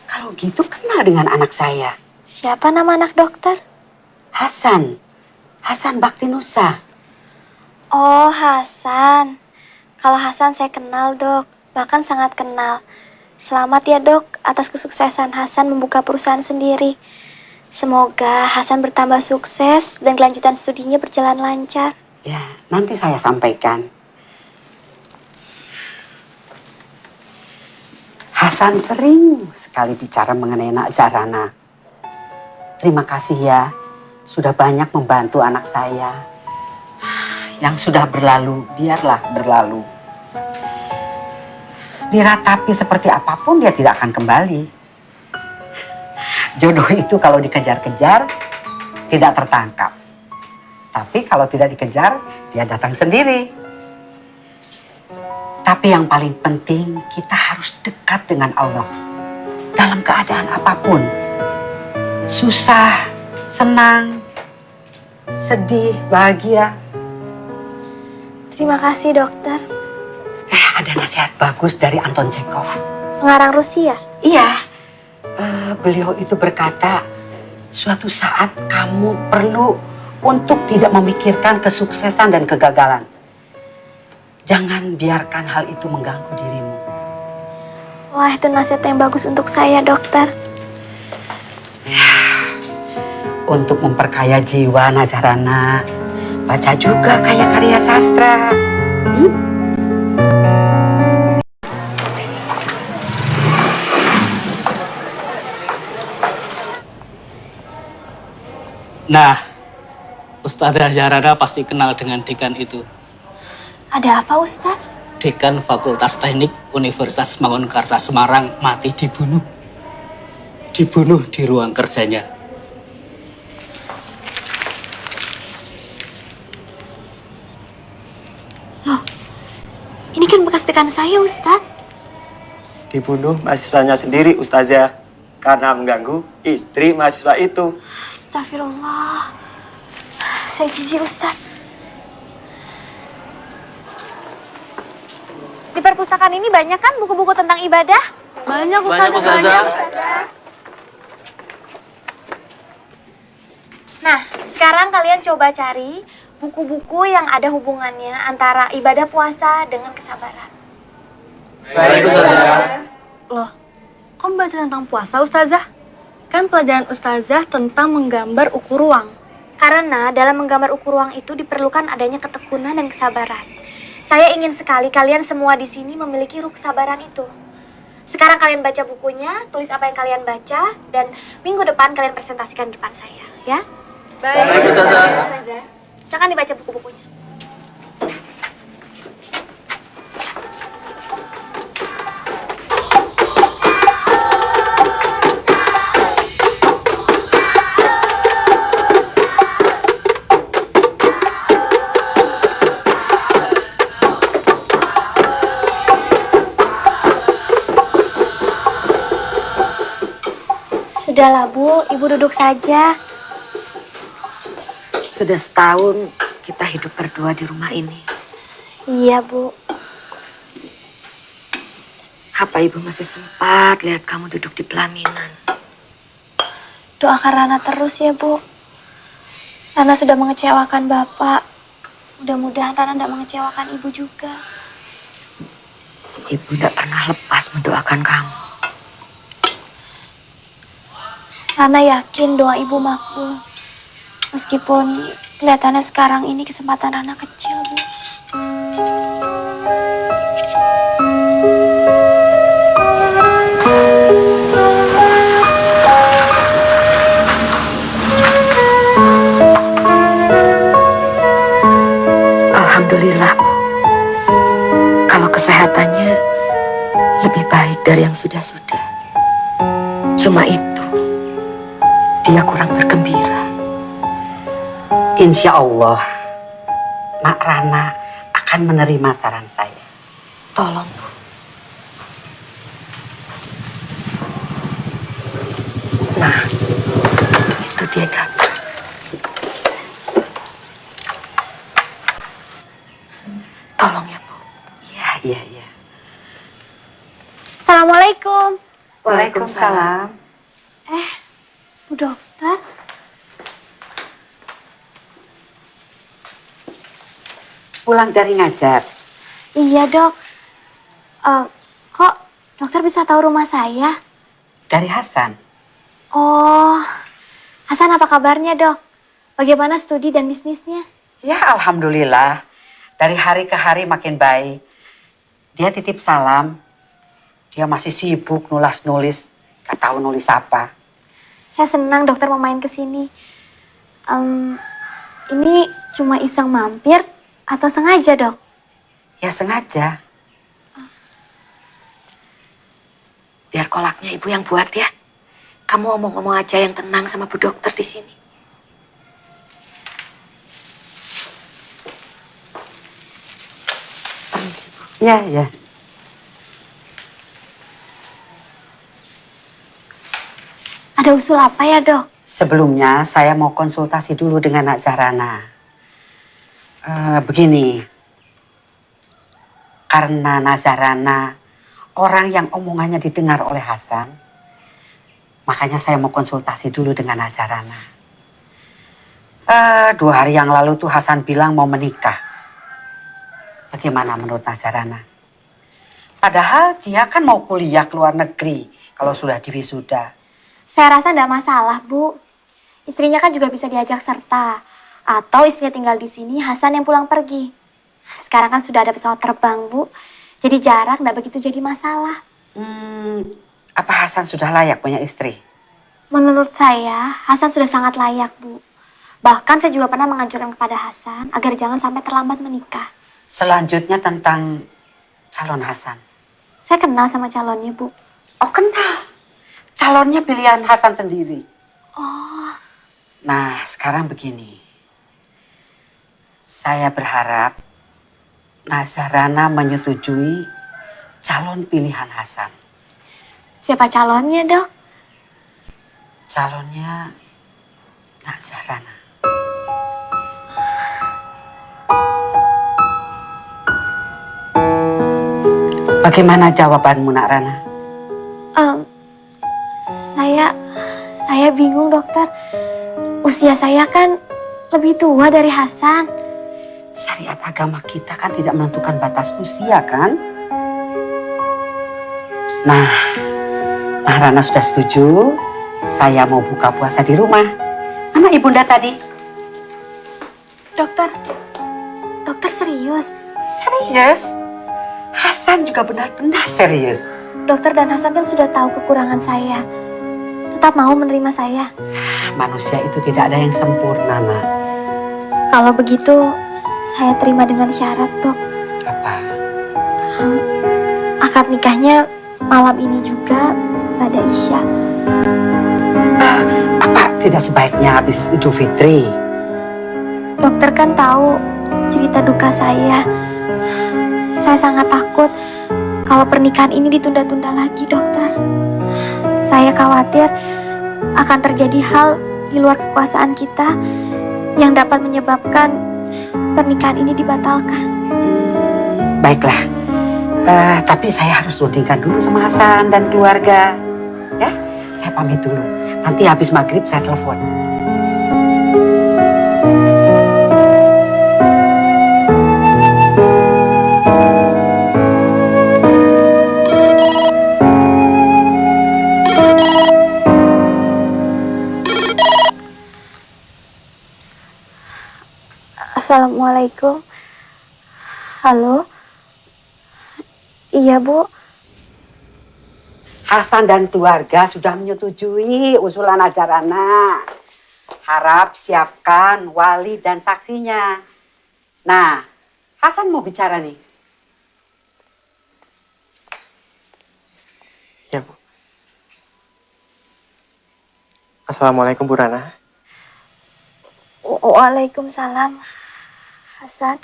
Speaker 20: Kalau gitu kenal dengan anak saya.
Speaker 2: Siapa nama anak dokter?
Speaker 20: Hasan. Hasan Baktinusa.
Speaker 2: Oh, Hasan. Kalau Hasan saya kenal, Dok. Bahkan sangat kenal. Selamat ya, Dok, atas kesuksesan Hasan membuka perusahaan sendiri. Semoga Hasan bertambah sukses dan kelanjutan studinya berjalan lancar.
Speaker 20: Ya, nanti saya sampaikan. Hasan sering sekali bicara mengenai Nak Zarana. Terima kasih ya, sudah banyak membantu anak saya. Yang sudah berlalu, biarlah berlalu. Diratapi seperti apapun, dia tidak akan kembali. Jodoh itu kalau dikejar-kejar, tidak tertangkap. Tapi kalau tidak dikejar, dia datang sendiri. Tapi yang paling penting, kita harus dekat dengan Allah. Dalam keadaan apapun. Susah, senang, sedih, bahagia.
Speaker 2: Terima kasih, dokter.
Speaker 20: Ada nasihat bagus dari Anton Chekhov.
Speaker 2: Pengarang Rusia?
Speaker 20: Iya. Beliau itu berkata, suatu saat kamu perlu untuk tidak memikirkan kesuksesan dan kegagalan. Jangan biarkan hal itu mengganggu dirimu.
Speaker 2: Wah, itu nasihat yang bagus untuk saya, dokter.
Speaker 20: Untuk memperkaya jiwa, Nazarana, baca juga karya-karya sastra.
Speaker 16: Nah, Ustadzah Zarana pasti kenal dengan dekan itu.
Speaker 2: Ada apa, Ustaz?
Speaker 16: Dekan Fakultas Teknik Universitas Mangunkarsa Semarang mati dibunuh. Dibunuh di ruang kerjanya.
Speaker 2: Loh, ini kan bekas dekan saya, Ustaz.
Speaker 18: Dibunuh mahasiswanya sendiri, Ustazah. Karena mengganggu istri mahasiswa itu.
Speaker 2: Astagfirullah. Saya jijik, Ustaz. Di perpustakaan ini banyak kan buku-buku tentang ibadah? Banyak, Ustazah. Banyak. Nah, sekarang kalian coba cari buku-buku yang ada hubungannya antara ibadah puasa dengan kesabaran.
Speaker 19: Baik, Ustazah.
Speaker 2: Loh, kok membaca tentang puasa, Ustazah? Kan pelajaran Ustazah tentang menggambar ukur ruang. Karena dalam menggambar ukur ruang itu diperlukan adanya ketekunan dan kesabaran. Saya ingin sekali kalian semua di sini memiliki ruh kesabaran itu. Sekarang kalian baca bukunya, tulis apa yang kalian baca, dan minggu depan kalian presentasikan di depan saya, ya? Baik, Ustazah. Silakan dibaca buku-bukunya. Sudahlah, Bu. Ibu duduk saja.
Speaker 4: Sudah setahun kita hidup berdua di rumah ini.
Speaker 2: Iya, Bu.
Speaker 4: Apa Ibu masih sempat lihat kamu duduk di pelaminan?
Speaker 2: Doakan Rana terus ya, Bu. Rana sudah mengecewakan Bapak. Mudah-mudahan Rana tidak mengecewakan Ibu juga.
Speaker 4: Ibu tidak pernah lepas mendoakan kamu.
Speaker 2: Rana yakin doa Ibu makbul. Meskipun kelihatannya sekarang ini kesempatan Rana kecil, Bu.
Speaker 4: Alhamdulillah, Bu. Kalau kesehatannya lebih baik dari yang sudah-sudah. Cuma itu, dia kurang bergembira.
Speaker 20: Insya Allah, Nak Rana akan menerima saran saya.
Speaker 4: Tolong, Bu. Nah, itu dia datang. Tolong ya, Bu.
Speaker 20: Iya.
Speaker 2: Assalamualaikum.
Speaker 20: Waalaikumsalam.
Speaker 2: Bu Dokter.
Speaker 20: Pulang dari ngajar.
Speaker 2: Iya, Dok. Kok dokter bisa tahu rumah saya?
Speaker 20: Dari Hasan.
Speaker 2: Oh, Hasan apa kabarnya, Dok? Bagaimana studi dan bisnisnya?
Speaker 20: Ya, alhamdulillah. Dari hari ke hari makin baik. Dia titip salam. Dia masih sibuk nulis-nulis. Gak tahu nulis apa.
Speaker 2: Saya senang dokter mau main ke sini. Ini cuma iseng mampir atau sengaja, Dok?
Speaker 20: Ya sengaja.
Speaker 4: Biar kolaknya Ibu yang buat ya. Kamu ngomong-ngomong aja yang tenang sama Bu Dokter di sini. Permisi, Bu.
Speaker 20: Ya.
Speaker 2: Ada usul apa ya, Dok?
Speaker 20: Sebelumnya saya mau konsultasi dulu dengan Nak Zahrana. Begini, karena Nazarana orang yang omongannya didengar oleh Hasan, makanya saya mau konsultasi dulu dengan Nazarana. 2 hari yang lalu tuh Hasan bilang mau menikah. Bagaimana menurut Nazarana? Padahal dia kan mau kuliah ke luar negeri kalau sudah diwisuda.
Speaker 2: Saya rasa tidak masalah, Bu. Istrinya kan juga bisa diajak serta. Atau istrinya tinggal di sini, Hasan yang pulang pergi. Sekarang kan sudah ada pesawat terbang, Bu. Jadi jarak tidak begitu jadi masalah.
Speaker 20: Apa Hasan sudah layak punya istri?
Speaker 2: Menurut saya, Hasan sudah sangat layak, Bu. Bahkan saya juga pernah menganjurkan kepada Hasan agar jangan sampai terlambat menikah.
Speaker 20: Selanjutnya tentang calon Hasan.
Speaker 2: Saya kenal sama calonnya, Bu.
Speaker 20: Oh, kenal? Calonnya pilihan Hasan sendiri?
Speaker 2: Oh.
Speaker 20: Nah, sekarang begini. Saya berharap Nazarana menyetujui calon pilihan Hasan.
Speaker 2: Siapa calonnya, Dok?
Speaker 20: Calonnya Nazarana. Bagaimana jawabanmu, Nak Rana?
Speaker 2: Saya bingung, dokter. Usia saya kan lebih tua dari Hasan.
Speaker 20: Syariat agama kita kan tidak menentukan batas usia, kan? Nah, Rana sudah setuju. Saya mau buka puasa di rumah. Mana ibunda tadi?
Speaker 2: Dokter serius?
Speaker 20: Serius? Hasan juga benar-benar serius.
Speaker 2: Dokter dan Hasan kan sudah tahu kekurangan saya. Tetap mau menerima saya.
Speaker 20: Manusia itu tidak ada yang sempurna, Nak.
Speaker 2: Kalau begitu, saya terima dengan syarat, Dok.
Speaker 20: Apa?
Speaker 2: Akad nikahnya malam ini juga pada Isya.
Speaker 20: Apa tidak sebaiknya habis Idul Fitri?
Speaker 2: Dokter kan tahu cerita duka saya. Saya sangat takut kalau pernikahan ini ditunda-tunda lagi, dokter. Saya khawatir akan terjadi hal di luar kekuasaan kita yang dapat menyebabkan pernikahan ini dibatalkan.
Speaker 20: Baiklah, tapi saya harus rundingkan dulu sama Hasan dan keluarga. Ya, saya pamit dulu. Nanti habis maghrib saya telepon.
Speaker 2: Assalamualaikum. Halo. Iya, Bu.
Speaker 20: Hasan dan keluarga sudah menyetujui usulan Azharana. Harap siapkan wali dan saksinya. Nah, Hasan mau bicara nih.
Speaker 18: Ya, Bu. Assalamualaikum, Bu Rana.
Speaker 2: Waalaikumsalam, Hasan.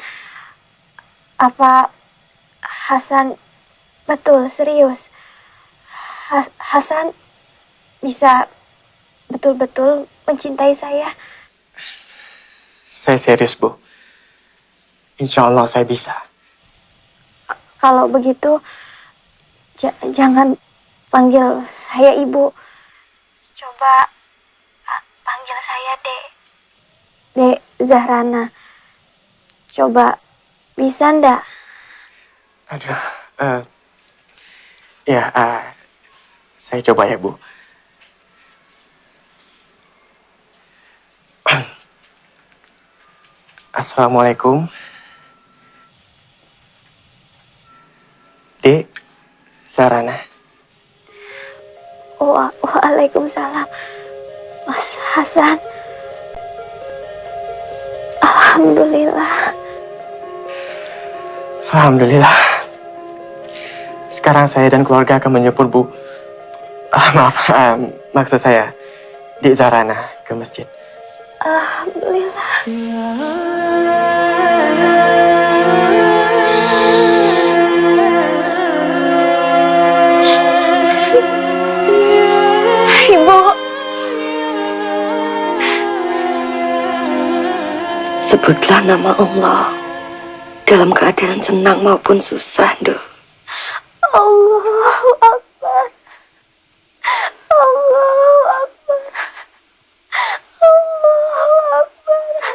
Speaker 2: Apa Hasan betul serius? Hasan bisa betul-betul mencintai saya?
Speaker 18: Saya serius, Bu. Insya Allah saya bisa.
Speaker 2: Kalau begitu, jangan panggil saya Ibu. Coba panggil saya Dek Zahrana. Coba bisa ndak?
Speaker 18: Aduh, saya coba ya, Bu. Assalamualaikum. Dek Zahrana.
Speaker 2: Waalaikumsalam, Mas Hasan. Alhamdulillah.
Speaker 18: Alhamdulillah. Sekarang saya dan keluarga akan menyupport Bu. Maksud saya Dek Zahrana ke masjid.
Speaker 2: Alhamdulillah. Ibu.
Speaker 4: Sebutlah nama Allah dalam keadaan senang maupun susah, Nduk.
Speaker 2: Allahu Akbar. Allahu Akbar. Allahu Akbar.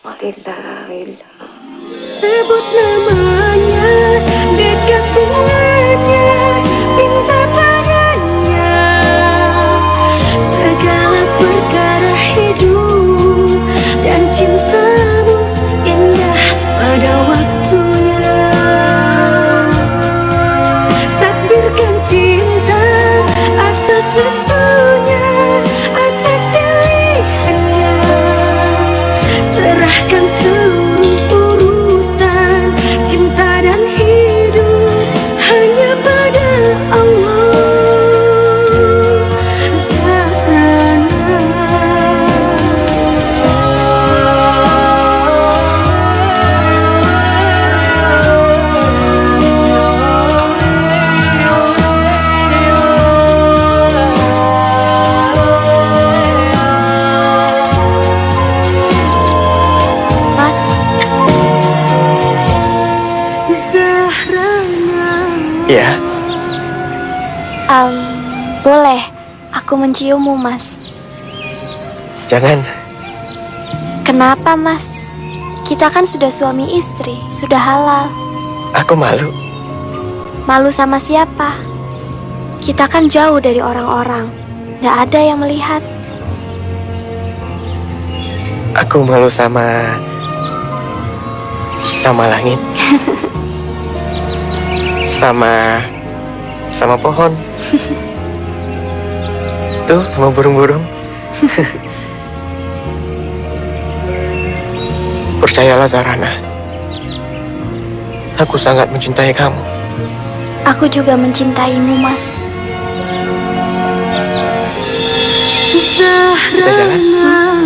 Speaker 4: Walillahillah.
Speaker 17: Sebut namanya, dekat dengannya, minta padanya. Segala perkara hidup dan cintamu indah pada waktunya. Takdirkan cinta atas restunya, atas pilihannya. Serahkan seluruh urusan
Speaker 18: Iya.
Speaker 2: Boleh aku menciummu, Mas?
Speaker 18: Jangan.
Speaker 2: Kenapa, Mas? Kita kan sudah suami istri, sudah halal.
Speaker 18: Aku malu.
Speaker 2: Malu sama siapa? Kita kan jauh dari orang-orang. Nggak ada yang melihat.
Speaker 18: Aku malu sama langit. sama pohon. Tuh, sama burung-burung. Percayalah Zarana. Aku sangat mencintai kamu.
Speaker 2: Aku juga mencintaimu, Mas.
Speaker 17: Zahrana,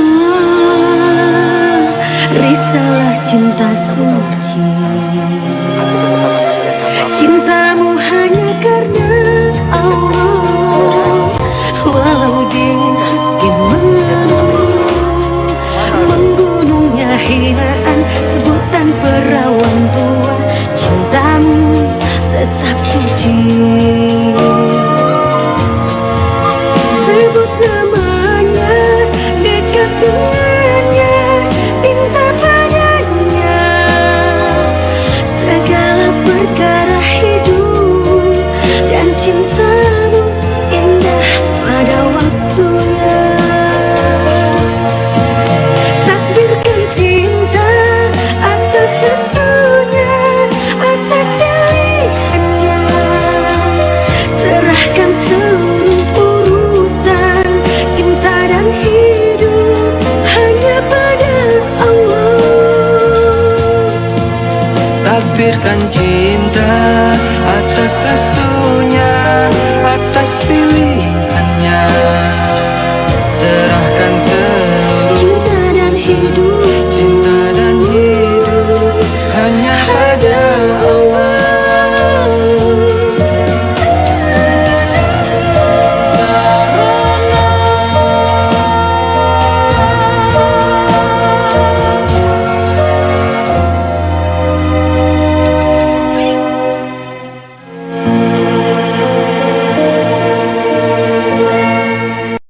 Speaker 17: risalah cinta